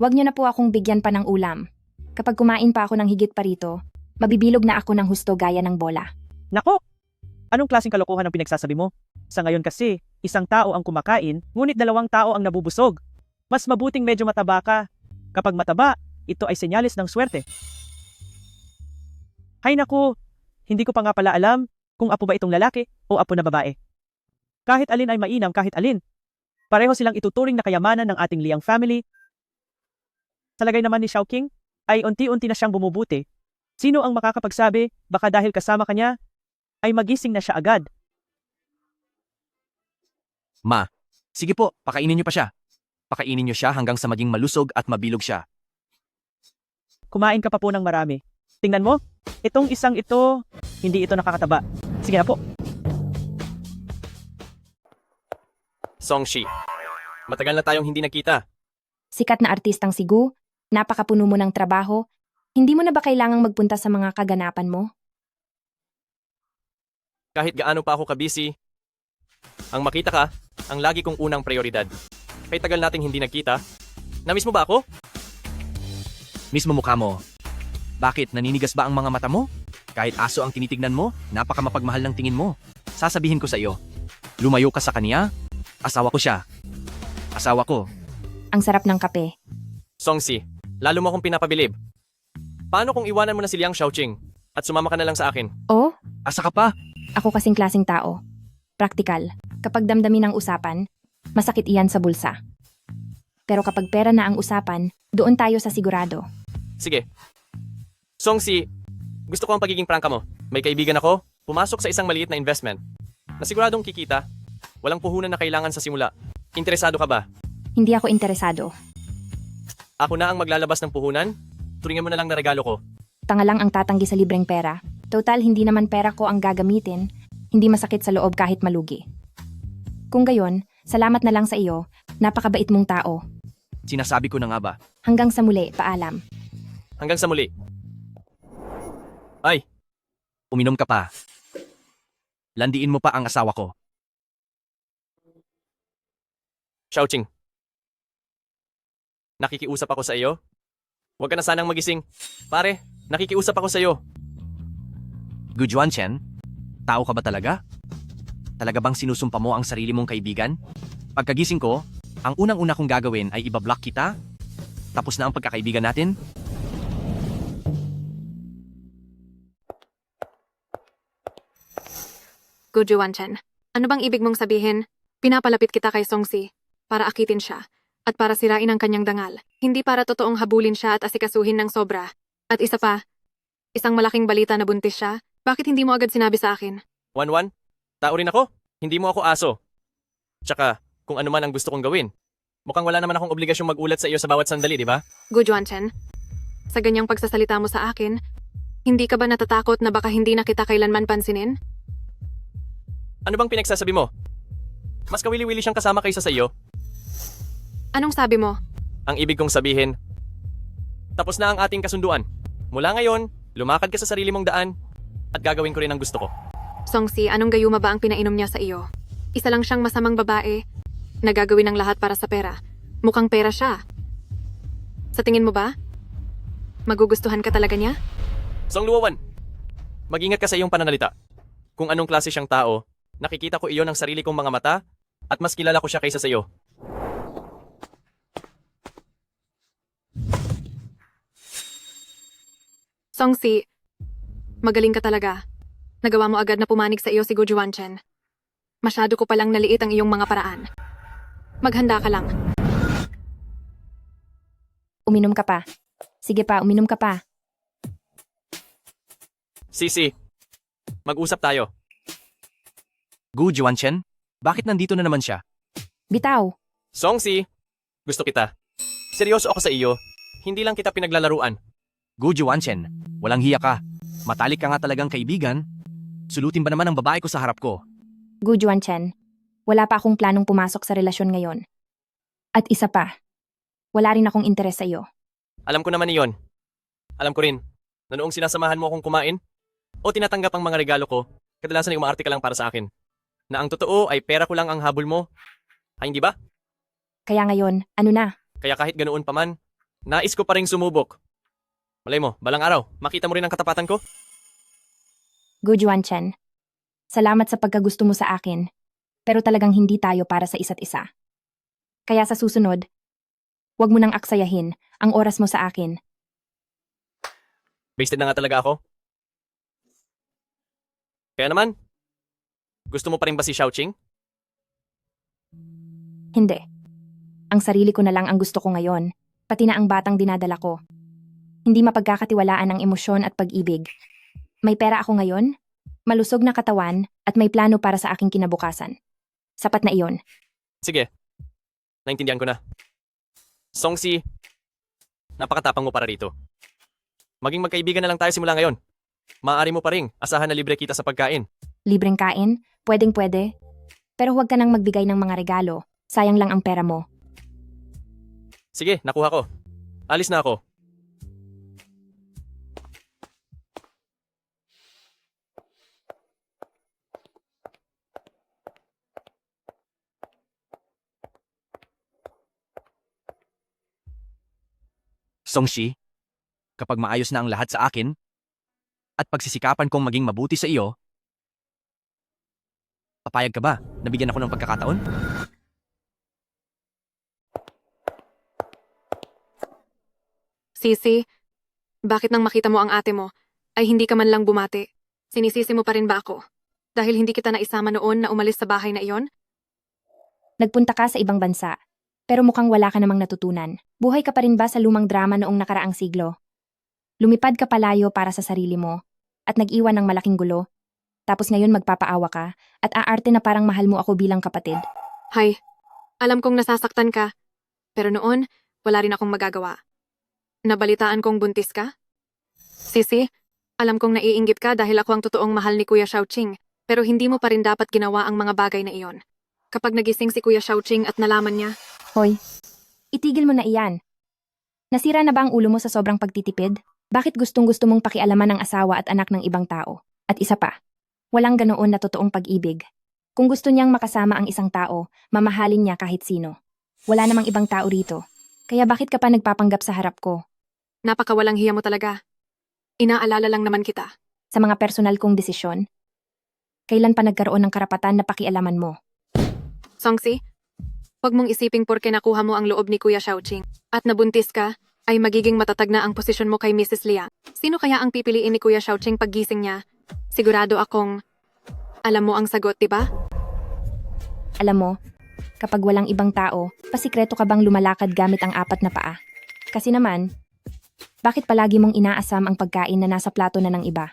A: wag niyo na po akong bigyan pa ng ulam. Kapag kumain pa ako ng higit pa rito, mabibilog na ako ng husto gaya ng bola.
D: Nako! Anong klaseng kalokohan ang pinagsasabi mo? Sa ngayon kasi, isang tao ang kumakain, ngunit 2 tao ang nabubusog. Mas mabuting medyo mataba ka. Kapag mataba, ito ay senyales ng swerte. Hay naku, hindi ko pa nga pala alam kung apo ba itong lalaki o apo na babae. Kahit alin ay mainam kahit alin. Pareho silang ituturing na kayamanan ng ating Liang family. Sa lagay naman ni Xiaoqing, ay unti-unti na siyang bumubuti. Sino ang makakapagsabi, baka dahil kasama ka niya, ay magising na siya agad.
C: Ma, sige po, pakainin niyo pa siya. Pakainin niyo siya hanggang sa maging malusog at mabilog siya.
D: Kumain ka pa po ng marami. Tingnan mo, itong isang ito, hindi ito nakakataba. Sige na po.
K: Songshi, matagal na tayong hindi nakita.
A: Sikat na artistang si Gu, napakapuno mo ng trabaho, hindi mo na ba kailangang magpunta sa mga kaganapan mo?
K: Kahit gaano pa ako kabisi, ang makita ka, ang lagi kong unang prioridad. Kay tagal nating hindi nagkita. Namiss mo ba ako?
C: Mismo mukha mo. Bakit, naninigas ba ang mga mata mo? Kahit aso ang tinitignan mo, napakamapagmahal ng tingin mo. Sasabihin ko sa iyo, lumayo ka sa kaniya, asawa ko siya. Asawa ko.
A: Ang sarap ng kape.
K: Songsi, lalo mo akong pinapabilib. Paano kung iwanan mo na si Liang Shaoqing at sumama ka na lang sa akin?
A: O,
C: Asa ka pa?
A: ako kasing klaseng tao. Praktikal. Kapag damdamin ang usapan, masakit iyan sa bulsa. Pero kapag pera na ang usapan, doon tayo sa sigurado.
K: Sige. Songsi, gusto ko ang pagiging prangka mo. May kaibigan ako, pumasok sa isang maliit na investment. Nasiguradong kikita, walang puhunan na kailangan sa simula. Interesado ka ba?
A: Hindi ako interesado.
K: Ako na ang maglalabas ng puhunan? Turingan mo na lang na regalo ko.
A: Tanga lang ang tatanggi sa libreng pera. Total, hindi naman pera ko ang gagamitin. Hindi masakit sa loob kahit malugi. Kung gayon, salamat na lang sa iyo. Napakabait mong tao.
C: Sinasabi ko na nga ba?
A: Hanggang sa muli, paalam.
K: Hanggang sa muli. Ay,
C: Uminom ka pa. Landiin mo pa ang asawa ko.
K: Shaoqing. Nakikiusap ako sa iyo. Huwag ka na sanang magising. Pare, nakikiusap ako sa iyo.
C: Gu Juanchen, tao ka ba talaga? Talaga bang sinusumpa mo ang sarili mong kaibigan? Pagkagising ko, ang unang-una kong gagawin ay ibablock kita. Tapos na ang pagkakaibigan natin.
F: Guju Wanchen, ano bang ibig mong sabihin? Pinapalapit kita kay Songsi para akitin siya at para sirain ang kanyang dangal. Hindi para totoong habulin siya at asikasuhin ng sobra. At isa pa, isang malaking balita na buntis siya. Bakit hindi mo agad sinabi sa akin?
K: Wan, tao rin ako. Hindi mo ako aso. Tsaka, kung ano man ang gusto kong gawin. Mukhang wala naman akong obligasyong magulat sa iyo sa bawat sandali, di ba?
F: Guju Wanchen, sa ganyang pagsasalita mo sa akin, hindi ka ba natatakot na baka hindi na kita kailanman pansinin?
K: Ano bang pinagsasabi mo? Mas kawili-wili siyang kasama kaysa sa iyo.
F: Anong sabi mo?
K: Ang ibig kong sabihin, tapos na ang ating kasunduan. Mula ngayon, lumakad ka sa sarili mong daan at gagawin ko rin ang gusto ko.
F: Songsi, anong gayuma ba ang pinainom niya sa iyo? Isa lang siyang masamang babae na gagawin ang lahat para sa pera. Mukhang pera siya. Sa tingin mo ba? Magugustuhan ka talaga niya?
K: Song Luowan, mag-ingat ka sa iyong pananalita. Kung anong klase siyang tao, nakikita ko iyon ng sarili kong mga mata at mas kilala ko siya kaysa sa iyo.
F: Songsi, magaling ka talaga. Nagawa mo agad na pumanig sa iyo si Guju Wanchen. Masyado ko palang naliit ang iyong mga paraan. Maghanda ka lang.
A: Uminom ka pa. Sige pa, uminom ka pa.
K: Sisi, mag-usap tayo.
C: Gu Juanchen, bakit nandito na naman siya?
A: Bitaw.
K: Songsi, gusto kita. Seryoso ako sa iyo. Hindi lang kita pinaglalaruan.
C: Gu Juanchen, walang hiya ka. Matalik ka nga talagang kaibigan. Sulutin ba naman ang babae ko sa harap ko?
A: Gu Juanchen, wala pa akong planong pumasok sa relasyon ngayon. At isa pa, wala rin akong interes sa iyo.
K: Alam ko naman iyon. Alam ko rin na noong sinasamahan mo akong kumain o tinatanggap ang mga regalo ko, kadalasan ay umaarte ka lang para sa akin. Na ang totoo ay pera ko lang ang habol mo. Ay hindi ba?
A: Kaya ngayon, ano na?
K: Kaya kahit ganoon pa man, nais ko pa rin sumubok. Malay mo, balang araw, makita mo rin ang katapatan ko?
A: Gu Juanchen, salamat sa pagkagusto mo sa akin, pero talagang hindi tayo para sa isa't isa. Kaya sa susunod, huwag mo nang aksayahin ang oras mo sa akin.
K: Wasted na nga talaga ako. Kaya naman, gusto mo pa rin ba si Shaoqing?
A: Hindi. Ang sarili ko na lang ang gusto ko ngayon, pati na ang batang dinadala ko. Hindi mapagkakatiwalaan ang emosyon at pag-ibig. May pera ako ngayon, malusog na katawan, at may plano para sa aking kinabukasan. Sapat na iyon.
K: Sige, naintindihan ko na. Songsi, napakatapang mo para rito. Maging magkaibigan na lang tayo simula ngayon. Maaari mo pa ring asahan na libre kita sa pagkain.
A: Libreng kain? Pwedeng-pwede. Pero huwag ka nang magbigay ng mga regalo. Sayang lang ang pera mo.
K: Sige, nakuha ko. Alis na ako.
C: Songshi, kapag maayos na ang lahat sa akin, at pagsisikapan kong maging mabuti sa iyo, papayag ka ba? Nabigyan ako ng pagkakataon?
F: Sisi, bakit nang makita mo ang ate mo, ay hindi ka man lang bumati? Sinisisi mo pa rin ba ako? Dahil hindi kita naisama noon na umalis sa bahay na iyon?
A: Nagpunta ka sa ibang bansa. Pero mukhang wala ka namang natutunan. Buhay ka pa rin ba sa lumang drama noong nakaraang siglo? Lumipad ka palayo para sa sarili mo at nag-iwan ng malaking gulo. Tapos ngayon magpapaawa ka at aarte na parang mahal mo ako bilang kapatid.
F: Hay, alam kong nasasaktan ka. Pero noon, wala rin akong magagawa. Nabalitaan kong buntis ka? Sisi, alam kong naiinggit ka dahil ako ang totoong mahal ni Kuya Xiaoqing. Pero hindi mo pa rin dapat ginawa ang mga bagay na iyon. Kapag nagising si Kuya Xiaoqing at nalaman niya,
A: Hoy, itigil mo na iyan. Nasira na ba ang ulo mo sa sobrang pagtitipid? Bakit gustong-gusto mong pakialaman ng asawa at anak ng ibang tao? At isa pa, walang ganoon na totoong pag-ibig. Kung gusto niyang makasama ang isang tao, mamahalin niya kahit sino. Wala namang ibang tao rito. Kaya bakit ka pa nagpapanggap sa harap ko?
F: napakawalang hiya mo talaga. Inaalala lang naman kita.
A: Sa mga personal kong desisyon? Kailan pa nagkaroon ng karapatan na pakialaman mo?
F: Songsi, huwag mong isiping porke nakuha mo ang loob ni Kuya Xiaoqing at nabuntis ka, ay magiging matatag na ang posisyon mo kay Mrs. Liang. Sino kaya ang pipiliin ni Kuya Xiaoqing paggising niya? Sigurado akong alam mo ang sagot, diba?
A: Alam mo, kapag walang ibang tao, pasikreto ka bang lumalakad gamit ang 4 na paa? Kasi naman, bakit palagi mong inaasam ang pagkain na nasa plato na ng iba?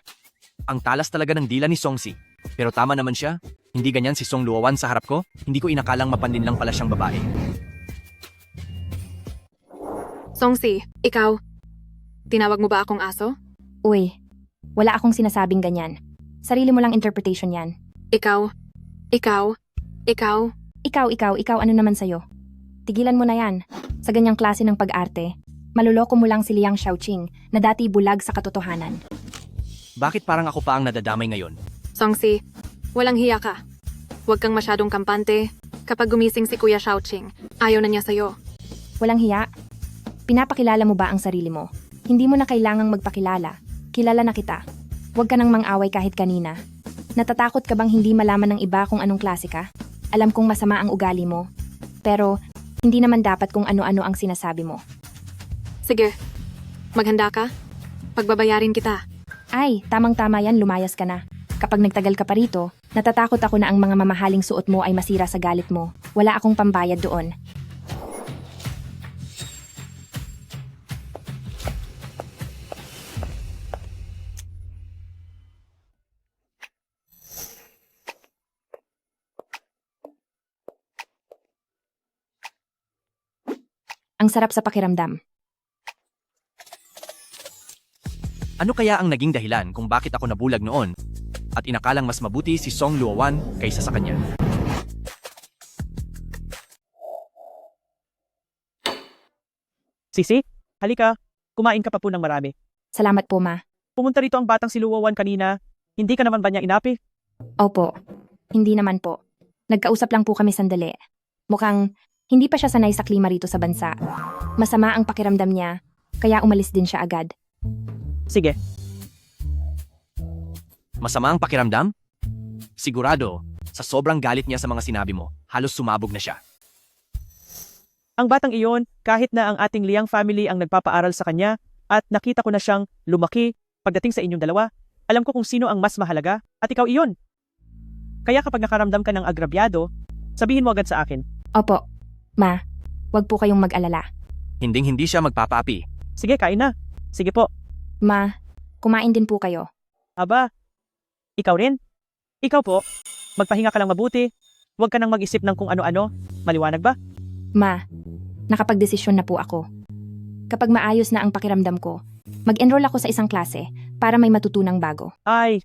C: Ang talas talaga ng dila ni Songsi. Pero tama naman siya. Hindi ganyan si Song Luowan sa harap ko. Hindi ko inakalang mapanlin lang pala siyang babae.
F: Songsi, ikaw, tinawag mo ba akong aso?
A: Uy, wala akong sinasabing ganyan. Sarili mo lang interpretation yan.
F: Ikaw,
A: Ikaw, ano naman sa'yo? Tigilan mo na yan. Sa ganyang klase ng pag-arte, maluloko mo lang si Liang Xiaoqing na dati bulag sa katotohanan.
C: Bakit parang ako pa ang nadadamay ngayon?
F: Songsi, walang hiya ka. Huwag kang masyadong kampante. Kapag gumising si Kuya Xiaoqing, ayaw na niya sa'yo.
A: Walang hiya. Pinapakilala mo ba ang sarili mo? Hindi mo na kailangang magpakilala. Kilala na kita. Huwag ka nang mang-away kahit kanina. Natatakot ka bang hindi malaman ng iba kung anong klase ka? Alam kong masama ang ugali mo. Pero, hindi naman dapat kung ano-ano ang sinasabi mo.
F: Sige, maghanda ka. Pagbabayarin kita.
A: Ay, tamang-tama yan, lumayas ka na. Kapag nagtagal ka pa rito, natatakot ako na ang mga mamahaling suot mo ay masira sa galit mo. Wala akong pambayad doon. Ang sarap sa pakiramdam.
C: Ano kaya ang naging dahilan kung bakit ako nabulag noon at inakalang mas mabuti si Song Luowan kaysa sa kanya?
D: Sisi, halika. Kumain ka pa po ng marami.
A: Salamat po, ma.
D: Pumunta rito ang batang si Luowan kanina. Hindi ka naman ba niya inapi?
A: Opo. Hindi naman po. Nagkausap lang po kami sandali. Mukhang hindi pa siya sanay sa klima rito sa bansa. Masama ang pakiramdam niya, kaya umalis din siya agad.
D: Sige.
C: Masama ang pakiramdam? Sigurado, sa sobrang galit niya sa mga sinabi mo, halos sumabog na siya.
D: Ang batang iyon, kahit na ang ating Liang family ang nagpapaaral sa kanya at nakita ko na siyang lumaki pagdating sa inyong dalawa, alam ko kung sino ang mas mahalaga at ikaw iyon. Kaya kapag nakaramdam ka ng agrabyado, sabihin mo agad sa akin.
A: Opo. Ma, wag po kayong mag-alala.
C: Hinding-hindi siya magpapaapi.
D: Sige, kain na. Sige po.
A: Ma, kumain din po kayo.
D: Aba, ikaw rin? Ikaw po, magpahinga ka lang mabuti. Huwag ka nang mag-isip ng kung ano-ano. Maliwanag ba?
A: Ma, Nakapagdesisyon na po ako. Kapag maayos na ang pakiramdam ko, mag-enroll ako sa isang klase para may matutunang bago.
D: Ay,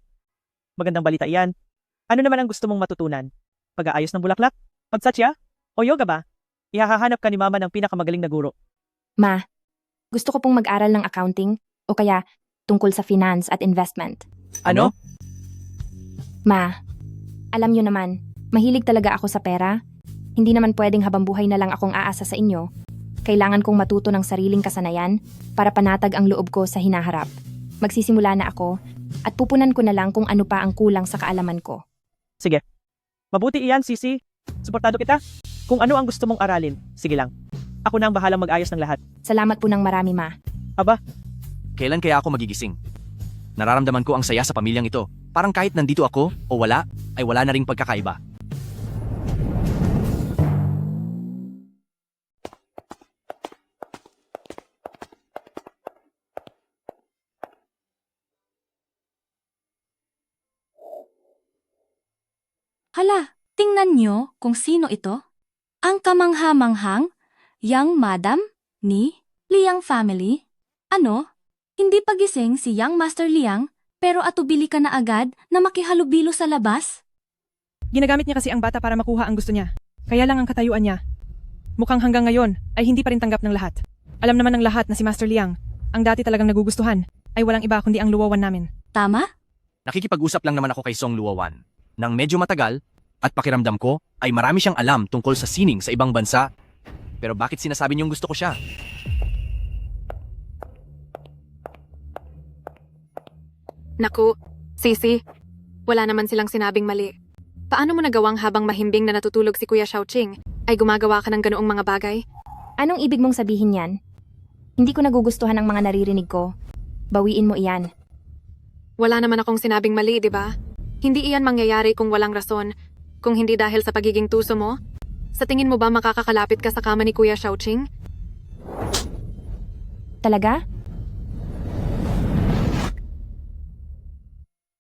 D: magandang balita yan. Ano naman ang gusto mong matutunan? Pag-aayos ng bulaklak? Pagsatya? O yoga ba? Ihahanap ka ni mama ng pinakamagaling na guro.
A: Ma, gusto ko pong mag-aral ng accounting o kaya tungkol sa finance at investment.
D: Ano?
A: Ma, alam niyo naman, mahilig talaga ako sa pera. Hindi naman pwedeng habang buhay na lang akong aasa sa inyo. Kailangan kong matuto ng sariling kasanayan para panatag ang loob ko sa hinaharap. Magsisimula na ako at pupunan ko na lang kung ano pa ang kulang sa kaalaman ko.
D: Sige. Mabuti iyan, Sisi. Suportado kita. Kung ano ang gusto mong aralin, sige lang. Ako na ang bahalang mag-ayos ng lahat.
A: Salamat po ng marami, Ma.
D: Aba,
C: Kailan kaya ako magigising? Nararamdaman ko ang saya sa pamilyang ito. Parang kahit nandito ako o wala, ay wala na ring pagkakaiba.
M: Hala, tingnan nyo kung sino ito. Ang kamangha-manghang, Yang Madam ni Liang family. Ano? Hindi pagising si Yang Master Liang, pero atubili ka na agad na makihalubilo sa labas?
D: ginagamit niya kasi ang bata para makuha ang gusto niya. Kaya lang ang katayuan niya. Mukhang hanggang ngayon ay hindi pa rin tanggap ng lahat. Alam naman ng lahat na si Master Liang, ang dati talagang nagugustuhan, ay walang iba kundi ang luwawan namin.
M: Tama?
C: Nakikipag-usap lang naman ako kay Song Luowan. Nang medyo matagal, at pakiramdam ko ay marami siyang alam tungkol sa sining sa ibang bansa. Pero bakit sinasabi niyong gusto ko siya?
F: Naku, Sisi, wala naman silang sinabing mali. Paano mo nagawang habang mahimbing na natutulog si Kuya Xiaoqing ay gumagawa ka ng ganoong mga bagay?
A: Anong ibig mong sabihin yan? Hindi ko nagugustuhan ang mga naririnig ko. Bawiin mo iyan.
F: Wala naman akong sinabing mali, di ba? Hindi iyan mangyayari kung walang rason, kung hindi dahil sa pagiging tuso mo. Sa tingin mo ba makakakalapit ka sa kama ni Kuya Xiaoqing?
A: Talaga?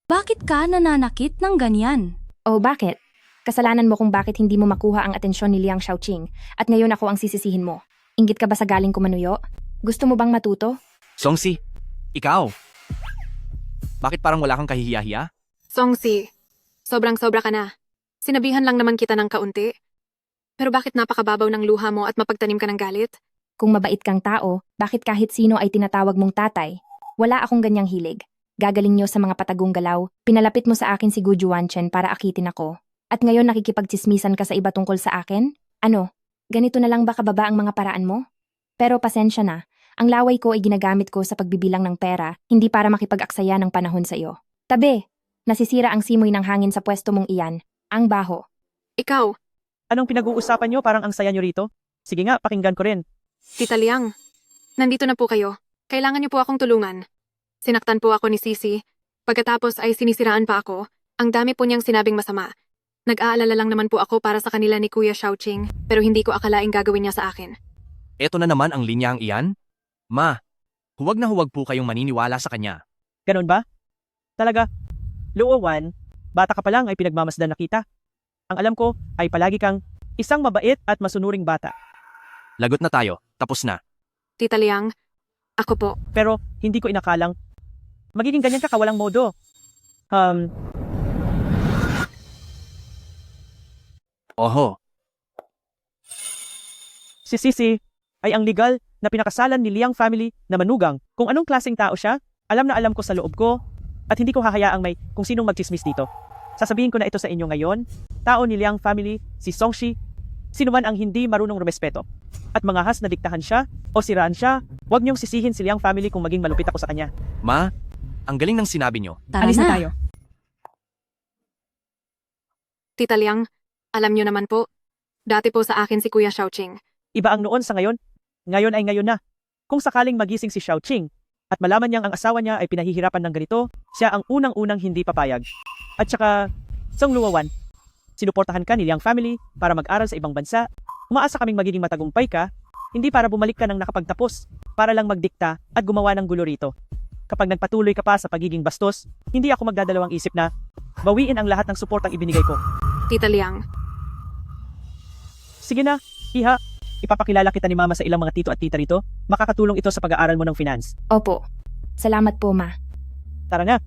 M: Bakit ka nananakit ng ganyan?
A: O bakit? Kasalanan mo kung bakit hindi mo makuha ang atensyon ni Liang Xiaoqing at ngayon ako ang sisisihin mo. Inggit ka ba sa galing ko manuyo? Gusto mo bang matuto?
C: Songsi, ikaw. Bakit parang wala kang kahihiya-hiya?
F: Songsi, sobrang-sobra ka na. Sinabihan lang naman kita ng kaunti. Pero bakit napakababaw ng luha mo at mapagtanim ka ng galit?
A: Kung mabait kang tao, bakit kahit sino ay tinatawag mong tatay? Wala akong ganyang hilig. Gagaling nyo sa mga patagong galaw, pinalapit mo sa akin si Gu Juanchen para akitin ako. At ngayon nakikipagtsismisan ka sa iba tungkol sa akin? Ano? Ganito na lang ba kababa ang mga paraan mo? Pero pasensya na, ang laway ko ay ginagamit ko sa pagbibilang ng pera, hindi para makipag-aksaya ng panahon sa iyo. Tabi! Nasisira ang simoy ng hangin sa pwesto mong iyan. Ang baho.
F: Ikaw,
D: Anong pinag-uusapan niyo? Parang ang saya niyo rito. Sige nga, pakinggan ko rin.
F: Tita Liang, nandito na po kayo. Kailangan niyo po akong tulungan. Sinaktan po ako ni Sisi. Pagkatapos ay sinisiraan pa ako. Ang dami po niyang sinabing masama. Nag-aalala lang naman po ako para sa kanila ni Kuya Xiaoqing, pero hindi ko akalaing gagawin niya sa akin.
C: Eto na naman ang linyang iyan? Ma, huwag na huwag po kayong maniniwala sa kanya.
D: Ganon ba? Talaga? Luowan, bata ka pa lang ay pinagmamasdan na kita. Ang alam ko ay palagi kang isang mabait at masunuring bata.
C: Lagot na tayo, tapos na.
F: Tita Liang, ako po.
D: Pero hindi ko inakalang magiging ganyan ka kawalang modo.
C: Oho,
D: Si Sisi ay ang legal na pinakasalan ni Liang family na manugang. Kung anong klaseng tao siya, alam na alam ko sa loob ko at hindi ko hahayaang may kung sinong magchismis dito. Sasabihin ko na ito sa inyo ngayon, tao ni Liang family, si Songshi, sino man ang hindi marunong rumespeto at mangahas na diktahan siya o siraan siya, huwag niyong sisihin si Liang family kung maging malupit ako sa kanya.
C: ma, ang galing ng sinabi nyo.
M: Tara
D: Alis
M: na.
D: na tayo.
F: Tita Liang, alam niyo naman po, dati po sa akin si Kuya Xiaoqing.
D: Iba ang noon sa ngayon. Ngayon ay ngayon na. Kung sakaling magising si Xiaoqing at malaman niyang ang asawa niya ay pinahihirapan ng ganito, siya ang unang-unang hindi papayag. At saka, Song Luowan, sinuportahan ka ni Liang family para mag-aral sa ibang bansa. Umaasa kaming magiging matagumpay ka, hindi para bumalik ka ng nakapagtapos, para lang magdikta at gumawa ng gulo rito. Kapag nagpatuloy ka pa sa pagiging bastos, hindi ako magdadalawang isip na bawiin ang lahat ng suportang ibinigay ko.
F: Tita Liang,
D: Sige na, iha, Ipapakilala kita ni Mama sa ilang mga tito at tita rito. Makakatulong ito sa pag-aaral mo ng finance.
A: Opo. Salamat po, Ma.
D: Tara na.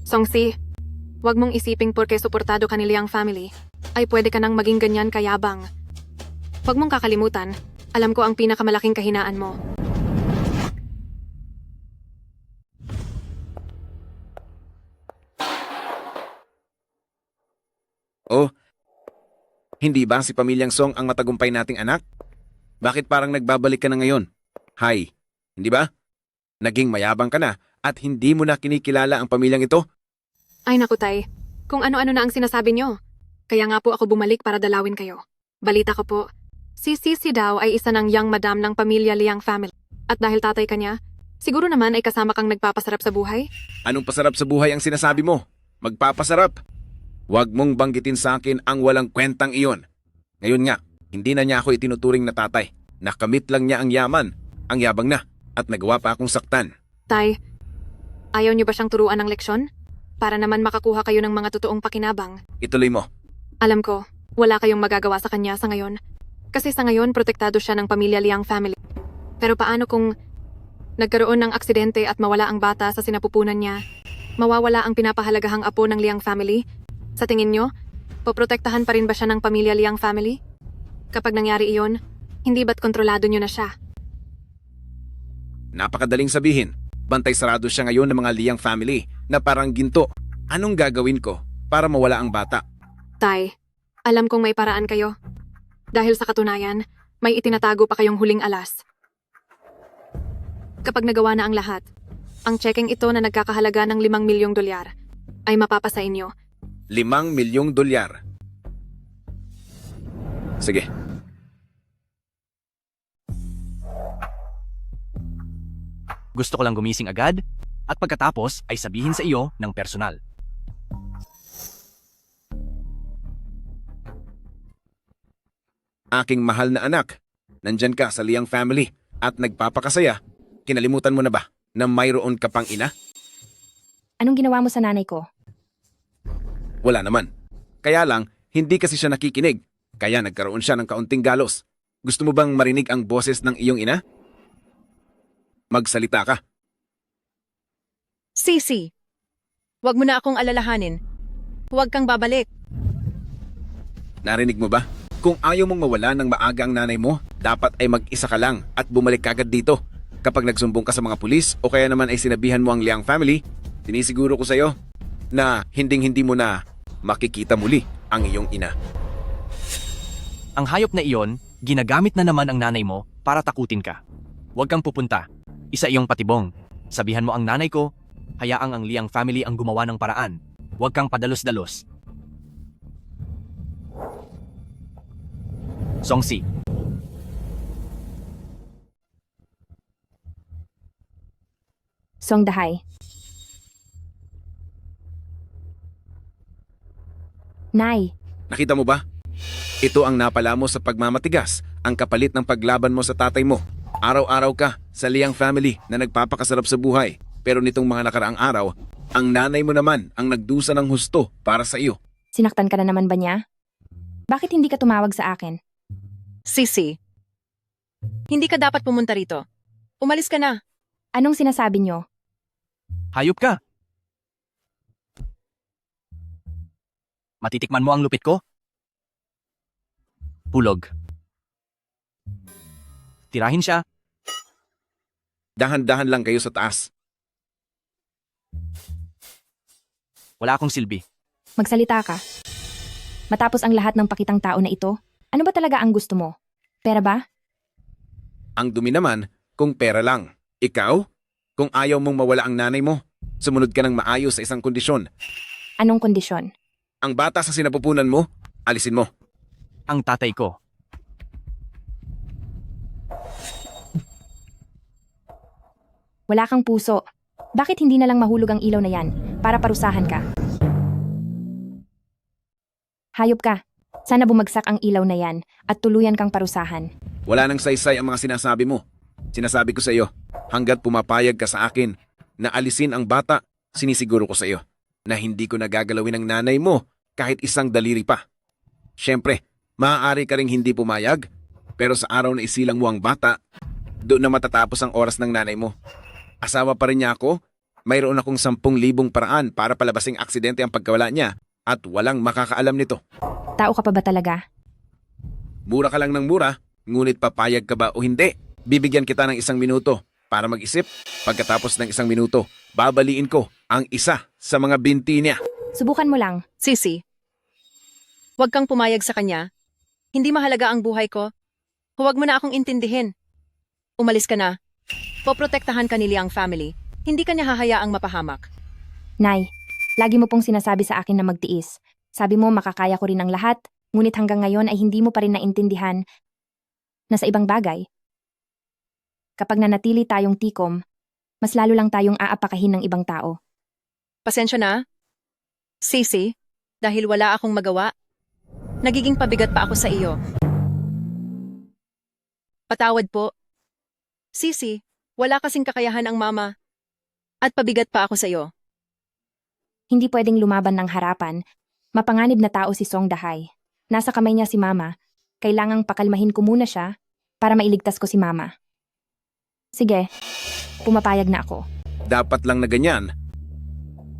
F: Songsi, wag mong isiping porke suportado ka ni Liang family, ay pwede ka nang maging ganyan kayabang. Wag mong kakalimutan, alam ko ang pinakamalaking kahinaan mo.
B: Oh, hindi ba si Pamilyang Song ang matagumpay nating anak? Bakit parang nagbabalik ka na ngayon? Hay, hindi ba? Naging mayabang ka na at hindi mo na kinikilala ang pamilyang ito?
F: Ay naku tay, kung ano-ano na ang sinasabi nyo. Kaya nga po ako bumalik para dalawin kayo. Balita ko po, si Sisi daw ay isa ng young madam ng pamilya Liang family. At dahil tatay ka niya, siguro naman ay kasama kang nagpapasarap sa buhay?
B: Anong pasarap sa buhay ang sinasabi mo? Magpapasarap. Huwag mong banggitin sa akin ang walang kwentang iyon. Ngayon nga, hindi na niya ako itinuturing na tatay. Nakamit lang niya ang yaman, ang yabang na, at nagawa pa akong saktan.
F: Tay, ayaw niyo ba siyang turuan ng leksyon? Para naman makakuha kayo ng mga totoong pakinabang.
B: Ituloy mo.
F: Alam ko, wala kayong magagawa sa kanya sa ngayon. Kasi sa ngayon, protektado siya ng pamilya Liang family. Pero paano kung nagkaroon ng aksidente at mawala ang bata sa sinapupunan niya? Mawawala ang pinapahalagahang apo ng Liang family? Sa tingin nyo, poprotektahan pa rin ba siya ng pamilya Liang family? Kapag nangyari iyon, hindi ba't kontrolado nyo na siya?
B: Napakadaling sabihin. Bantay sarado siya ngayon ng mga Liang family na parang ginto. Anong gagawin ko para mawala ang bata?
F: Tay, alam kong may paraan kayo. Dahil sa katunayan, may itinatago pa kayong huling alas. Kapag nagawa na ang lahat, ang checking ito na nagkakahalaga ng 5 milyong dolyar ay mapapasa inyo.
B: 5 milyong dolyar. Sige.
C: Gusto ko lang gumising agad at pagkatapos ay sabihin sa iyo ng personal.
B: Aking mahal na anak, nandyan ka sa Liang family at nagpapakasaya. Kinalimutan mo na ba na mayroon ka pang ina?
A: Anong ginawa mo sa nanay ko?
B: Wala naman. Kaya lang, hindi kasi siya nakikinig. Kaya nagkaroon siya ng kaunting galos. Gusto mo bang marinig ang boses ng iyong ina? Magsalita ka.
F: Sisi, wag mo na akong alalahanin. Huwag kang babalik.
B: Narinig mo ba? Kung ayaw mong mawala ng maaga ang nanay mo, dapat ay mag-isa ka lang at bumalik kagad dito. Kapag nagsumbong ka sa mga pulis o kaya naman ay sinabihan mo ang Liang family, sinisiguro ko sa iyo na hinding-hindi mo na makikita muli ang iyong ina.
C: Ang hayop na iyon, ginagamit na naman ang nanay mo para takutin ka. Huwag kang pupunta. Isa iyong patibong. Sabihan mo ang nanay ko, hayaang ang Liang family ang gumawa ng paraan. Huwag kang padalos-dalos. Songsi,
A: Song Dahay. Nay,
B: Nakita mo ba? Ito ang napala mo sa pagmamatigas, ang kapalit ng paglaban mo sa tatay mo. Araw-araw ka sa Liang family na nagpapakasarap sa buhay. Pero nitong mga nakaraang araw, ang nanay mo naman ang nagdusa ng husto para sa iyo.
A: sinaktan ka na naman ba niya? Bakit hindi ka tumawag sa akin?
F: Sisi, hindi ka dapat pumunta rito. Umalis ka na.
A: Anong sinasabi niyo?
C: hayop ka. Matitikman mo ang lupit ko? Hulog. Tirahin siya.
B: Dahan-dahan lang kayo sa taas.
C: Wala akong silbi.
A: Magsalita ka. Matapos ang lahat ng pakitang tao na ito, ano ba talaga ang gusto mo? Pera ba?
B: Ang dumi naman kung pera lang. Ikaw? Kung ayaw mong mawala ang nanay mo, sumunod ka ng maayos sa isang kondisyon.
A: Anong kondisyon?
B: Ang bata sa sinapupunan mo, alisin mo.
C: Ang tatay ko.
A: Wala kang puso. Bakit hindi na lang mahulog ang ilaw na yan para parusahan ka? Hayop ka. Sana bumagsak ang ilaw na yan at tuluyan kang parusahan.
B: Wala nang saysay ang mga sinasabi mo. Sinasabi ko sa iyo, hanggat pumapayag ka sa akin na alisin ang bata Sinisiguro ko sa iyo na hindi ko nagagalawin ng nanay mo kahit isang daliri pa. Siyempre, maaari ka ring hindi pumayag, pero sa araw na isilang mo ang bata, doon na matatapos ang oras ng nanay mo. Asawa pa rin niya ako, mayroon akong 10,000 paraan para palabasing aksidente ang pagkawala niya at walang makakaalam nito.
A: Tao ka pa ba talaga?
B: Mura ka lang ng mura, ngunit papayag ka ba o hindi? Bibigyan kita ng 1 minuto para mag-isip. Pagkatapos ng 1 minuto, babaliin ko ang isa sa mga binti niya.
A: Subukan mo lang.
F: Sisi, huwag kang pumayag sa kanya. Hindi mahalaga ang buhay ko. Huwag mo na akong intindihin. Umalis ka na. Poprotektahan ka ni Liang family. Hindi ka niya hahayaang mapahamak.
A: Nay, lagi mo pong sinasabi sa akin na magtiis. Sabi mo makakaya ko rin ang lahat, ngunit hanggang ngayon ay hindi mo pa rin naintindihan na sa ibang bagay. Kapag nanatili tayong tikom, mas lalo lang tayong aapakahin ng ibang tao.
F: Pasensya na. Sisi, dahil wala akong magawa, nagiging pabigat pa ako sa iyo. Patawad po. Sisi, wala kasing kakayahan ang mama. At pabigat pa ako sa iyo.
A: Hindi pwedeng lumaban ng harapan. Mapanganib na tao si Song Dahay. Nasa kamay niya si mama. Kailangang pakalmahin ko muna siya para mailigtas ko si mama. Sige, pumapayag na ako.
B: Dapat lang na ganyan.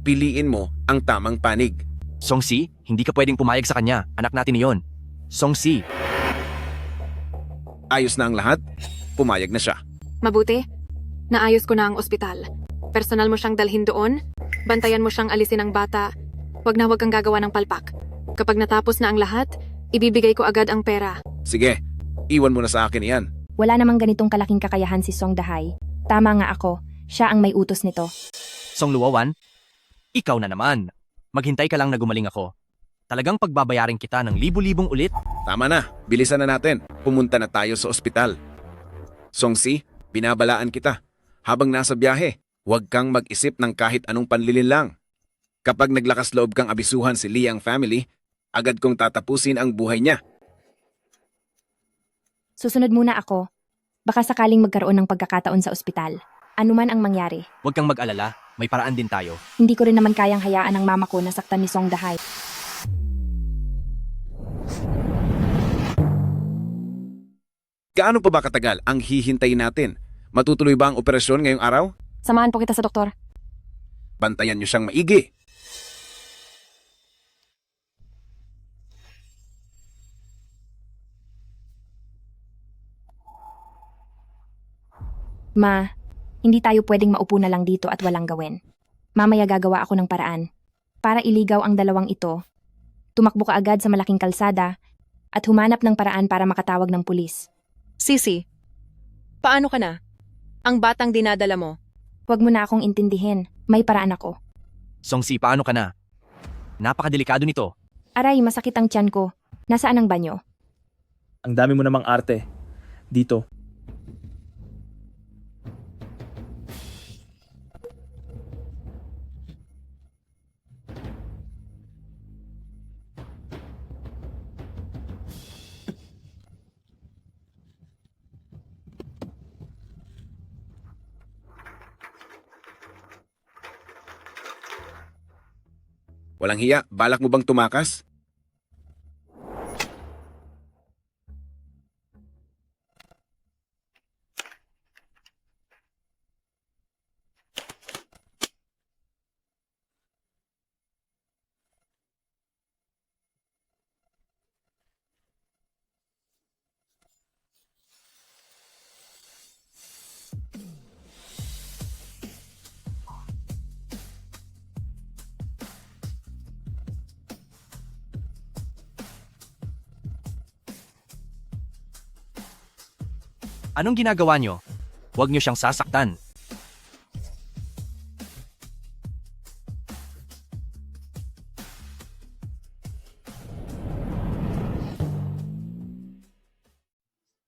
B: Piliin mo ang tamang panig.
C: Songsi, hindi ka pwedeng pumayag sa kanya. Anak natin iyon. Songsi,
B: Ayos na ang lahat, pumayag na siya.
N: Mabuti. Naayos ko na ang ospital. Personal mo siyang dalhin doon. Bantayan mo siyang alisin ang bata. Huwag kang gagawa ng palpak. Kapag natapos na ang lahat, ibibigay ko agad ang pera.
B: Sige, iwan mo na sa akin iyan.
A: Wala namang ganitong kalaking kakayahan si Song Dahay. Tama nga ako, siya ang may utos nito.
C: Song Luwawan, ikaw na naman. Maghintay ka lang na gumaling ako. Talagang pagbabayarin kita ng libu-libong ulit.
B: Tama na, bilisan na natin. Pumunta na tayo sa ospital. Songsi, binabalaan kita. Habang nasa biyahe, huwag kang mag-isip ng kahit anong panlilinlang. Kapag naglakas loob kang abisuhan si Liang family, agad kong tatapusin ang buhay niya.
A: Susunod muna ako. Baka sakaling magkaroon ng pagkakataon sa ospital. Ano man ang mangyari.
C: Huwag kang mag-alala, may paraan din tayo.
A: Hindi ko rin naman kayang hayaan ang mama ko na saktan ni Song Dahay.
B: Gaano pa ba katagal ang hihintayin natin? Matutuloy ba ang operasyon ngayong araw?
L: Samahan po kita sa doktor.
B: Bantayan niyo siyang maigi.
A: Ma, hindi tayo pwedeng maupo na lang dito at walang gawin. Mamaya gagawa ako ng paraan. Para iligaw ang dalawang ito, tumakbo ka agad sa malaking kalsada at humanap ng paraan para makatawag ng pulis.
F: Sisi, paano ka na? Ang batang dinadala mo.
A: Huwag mo na akong intindihin. May paraan ako.
C: Songsi, paano ka na? Napakadelikado nito.
A: Aray, masakit ang tiyan ko. Nasaan ang banyo?
D: Ang dami mo namang arte. Dito.
B: Walang hiya, balak mo bang tumakas?
C: Anong ginagawa nyo? Huwag nyo siyang sasaktan.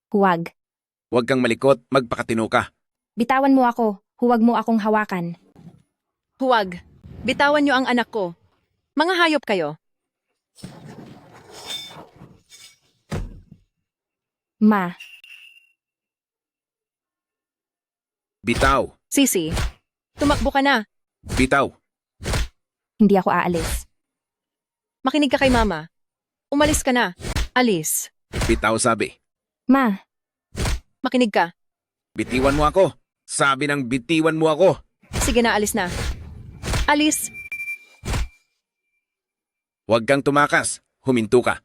A: Huwag.
B: Huwag kang malikot, magpakatino ka.
A: Bitawan mo ako. Huwag mo akong hawakan.
F: Huwag. Bitawan niyo ang anak ko. Mga hayop kayo.
A: Ma,
B: Bitaw,
F: Sisi, tumakbo ka na.
B: bitaw.
A: Hindi ako aalis.
F: Makinig ka kay mama. Umalis ka na. Alis.
B: Bitaw sabi.
A: Ma,
F: Makinig ka.
B: Bitiwan mo ako. Sabi ng bitiwan mo ako.
F: Sige na, alis na. Alis.
B: Huwag kang tumakas. Huminto ka.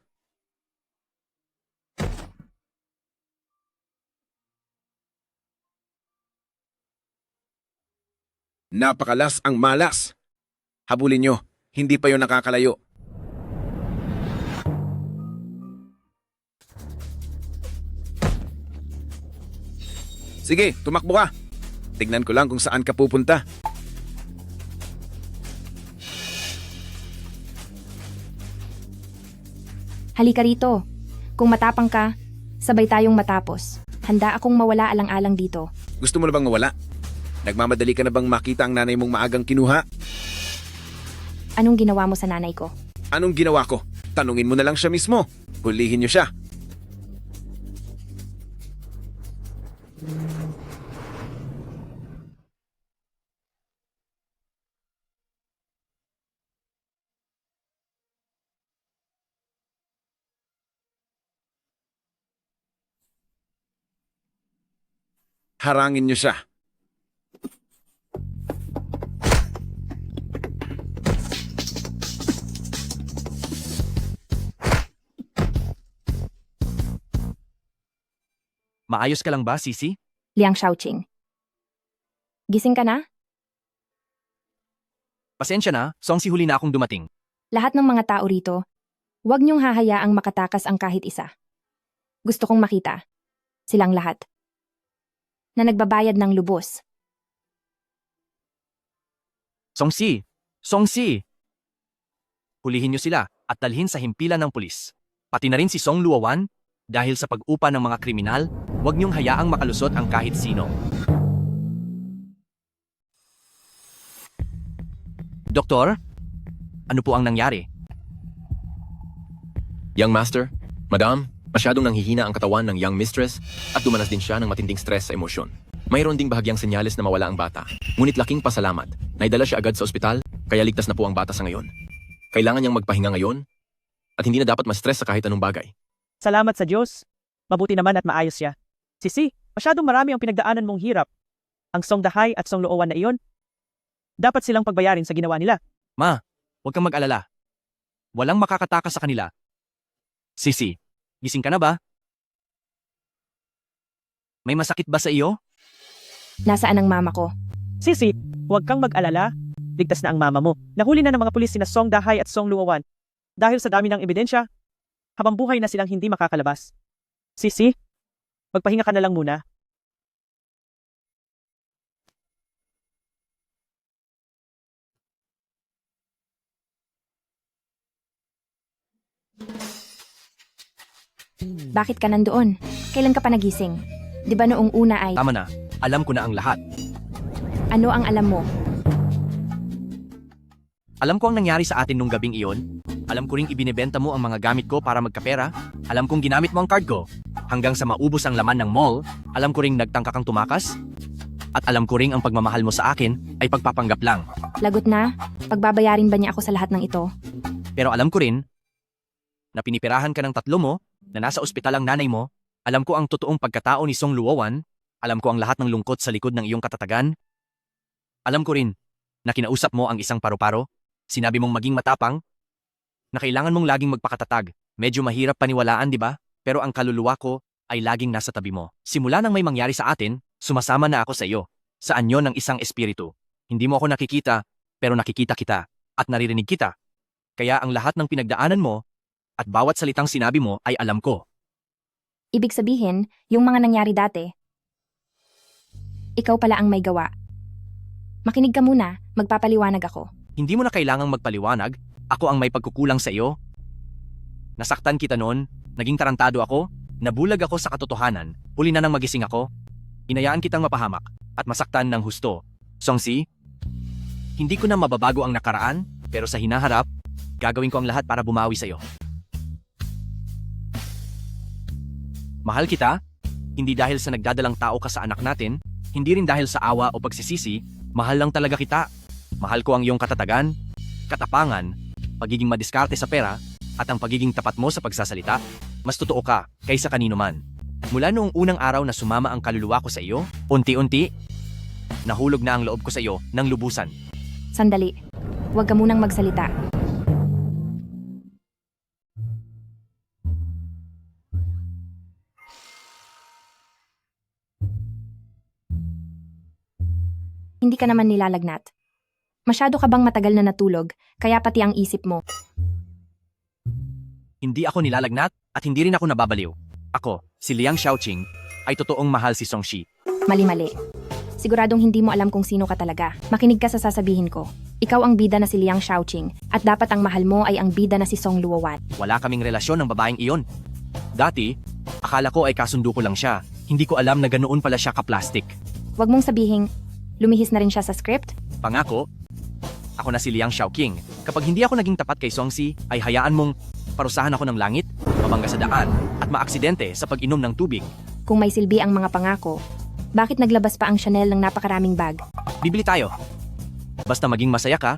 B: Napakalas ang malas. Habulin nyo. Hindi pa yun nakakalayo. Sige, tumakbo ka. Tignan ko lang kung saan ka pupunta.
A: halika rito. Kung matapang ka, sabay tayong matapos. Handa akong mawala alang-alang dito.
B: Gusto mo na bang mawala? Nagmamadali ka na bang makita ang nanay mong maagang kinuha?
A: Anong ginawa mo sa nanay ko?
B: Anong ginawa ko? Tanungin mo na lang siya mismo. Hulihin niyo siya. Harangin niyo siya.
C: Maayos ka lang ba, Sisi?
A: Liang Shaoqing. Gising ka na?
C: Pasensya na, Songsi huli na akong dumating.
A: Lahat ng mga tao rito, huwag niyong hahayaang makatakas ang kahit isa. Gusto kong makita. Silang lahat. Na nagbabayad ng lubos.
C: Songsi! Songsi! Hulihin niyo sila at dalhin sa himpilan ng pulis. Pati na rin si Song Luowan, dahil sa pag-upa ng mga kriminal, huwag niyong hayaang makalusot ang kahit sino. Doktor, ano po ang nangyari?
E: Young Master, Madam, masyadong nanghihina ang katawan ng young mistress at dumanas din siya ng matinding stress sa emosyon. Mayroon ding bahagyang senyales na mawala ang bata. Ngunit laking pasalamat, naidala siya agad sa ospital, kaya ligtas na po ang bata sa ngayon. Kailangan niyang magpahinga ngayon at hindi na dapat ma-stress sa kahit anong bagay.
D: Salamat sa Diyos. Mabuti naman at maayos siya. Sisi, masyadong marami ang pinagdaanan mong hirap. Ang Song Dahay at Song Luowan na iyon, dapat silang pagbayarin sa ginawa nila.
C: Ma, huwag kang mag-alala. Walang makakatakas sa kanila. Sisi, gising ka na ba? May masakit ba sa iyo?
A: Nasaan ang mama ko?
D: Sisi, huwag kang mag-alala. Ligtas na ang mama mo. Nahuli na ng mga pulis sina Song Dahay at Song Luowan. Dahil sa dami ng ebidensya, habang buhay na silang hindi makakalabas. Sisi, magpahinga ka na lang muna.
A: Bakit ka nandoon? Kailan ka pa nagising? Di ba noong una ay...
C: Tama na, alam ko na ang lahat.
A: Ano ang alam mo?
C: Alam ko ang nangyari sa atin nung gabing iyon. Alam ko ring ibinebenta mo ang mga gamit ko para magkapera. Alam kong ginamit mo ang card ko. Hanggang sa maubos ang laman ng mall, alam ko ring nagtangka kang tumakas. At alam ko ring ang pagmamahal mo sa akin ay pagpapanggap lang.
A: Lagot na? Pagbabayarin ba niya ako sa lahat ng ito?
C: Pero alam ko rin na pinipirahan ka ng tatlo mo, na nasa ospital ang nanay mo. Alam ko ang totoong pagkatao ni Song Luowan. Alam ko ang lahat ng lungkot sa likod ng iyong katatagan. Alam ko rin na kinausap mo ang isang paru-paro. Sinabi mong maging matapang, na kailangan mong laging magpakatatag. Medyo mahirap paniwalaan, di ba? Pero ang kaluluwa ko ay laging nasa tabi mo. Simula nang may mangyari sa atin, sumasama na ako sa iyo. Sa anyo ng isang espiritu. Hindi mo ako nakikita, pero nakikita kita at naririnig kita. Kaya ang lahat ng pinagdaanan mo at bawat salitang sinabi mo ay alam ko.
A: Ibig sabihin, yung mga nangyari dati, ikaw pala ang may gawa. Makinig ka muna, magpapaliwanag ako.
C: Hindi mo na kailangang magpaliwanag. Ako ang may pagkukulang sa iyo. Nasaktan kita noon, naging tarantado ako, nabulag ako sa katotohanan, huli na nang magising ako. Inayaan kitang mapahamak at masaktan ng husto. Songsi, hindi ko na mababago ang nakaraan, pero sa hinaharap, gagawin ko ang lahat para bumawi sa iyo. Mahal kita, hindi dahil sa nagdadalang tao ka sa anak natin, hindi rin dahil sa awa o pagsisisi, mahal lang talaga kita. Mahal ko ang iyong katatagan, katapangan, pagiging madiskarte sa pera, at ang pagiging tapat mo sa pagsasalita, mas totoo ka kaysa kanino man. Mula noong unang araw na sumama ang kaluluwa ko sa iyo, unti-unti, nahulog na ang loob ko sa iyo ng lubusan.
A: Sandali. Huwag ka munang magsalita. Hindi ka naman nilalagnat. Masyado ka bang matagal na natulog, kaya pati ang isip mo.
C: Hindi ako nilalagnat at hindi rin ako nababaliw. Ako, si Liang Xiaoqing, ay totoong mahal si Songshi.
A: Mali-mali. Siguradong hindi mo alam kung sino ka talaga. Makinig ka sa sasabihin ko. Ikaw ang bida na si Liang Xiaoqing at dapat ang mahal mo ay ang bida na si Song Luowan.
C: Wala kaming relasyon ng babaeng iyon. Dati, akala ko ay kasundo ko lang siya. Hindi ko alam na ganoon pala siya ka-plastic.
A: Huwag mong sabihing, lumihis na rin siya sa script?
C: Pangako, ako na si Liang Xiaoqing. Kapag hindi ako naging tapat kay Songsi, ay hayaan mong parusahan ako ng langit, mabangga sa daan, at maaksidente sa pag-inom ng tubig.
A: Kung may silbi ang mga pangako, bakit naglabas pa ang Chanel ng napakaraming bag?
C: Bibili tayo. Basta maging masaya ka,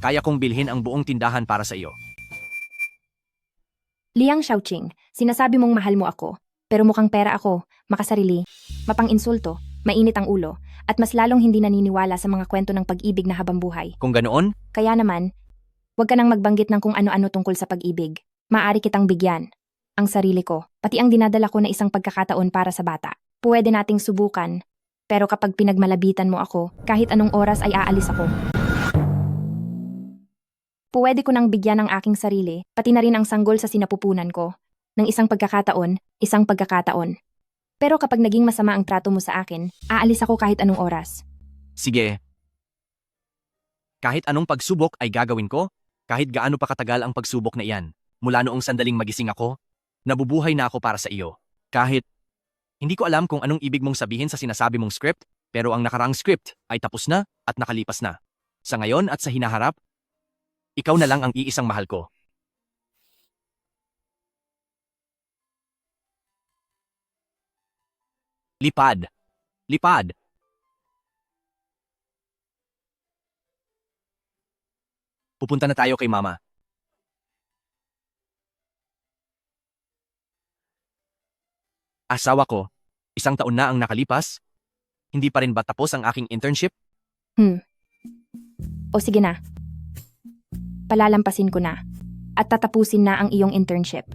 C: kaya kong bilhin ang buong tindahan para sa iyo.
A: Liang Xiaoqing, sinasabi mong mahal mo ako, pero mukhang pera ako, makasarili, mapang-insulto, mainit ang ulo, at mas lalong hindi naniniwala sa mga kwento ng pag-ibig na habang buhay.
C: Kung ganoon,
A: Kaya naman, huwag ka nang magbanggit ng kung ano-ano tungkol sa pag-ibig. Maaari kitang bigyan. Ang sarili ko, pati ang dinadala ko na isang pagkakataon para sa bata. Pwede nating subukan, pero kapag pinagmalabitan mo ako, kahit anong oras ay aalis ako. Pwede ko nang bigyan ng aking sarili, pati na rin ang sanggol sa sinapupunan ko. Ng isang pagkakataon, isang pagkakataon. Pero kapag naging masama ang trato mo sa akin, aalis ako kahit anong oras.
C: sige. Kahit anong pagsubok ay gagawin ko, kahit gaano pa katagal ang pagsubok na iyan. Mula noong sandaling magising ako, nabubuhay na ako para sa iyo. Kahit, hindi ko alam kung anong ibig mong sabihin sa sinasabi mong script, pero ang nakaraang script ay tapos na at nakalipas na. Sa ngayon at sa hinaharap, ikaw na lang ang iisang mahal ko. Lipad. Lipad. Pupunta na tayo kay Mama. Asawa ko, 1 taon na ang nakalipas. Hindi pa rin ba tapos ang aking internship?
A: O sige na. Palalampasin ko na. At tatapusin na ang iyong internship.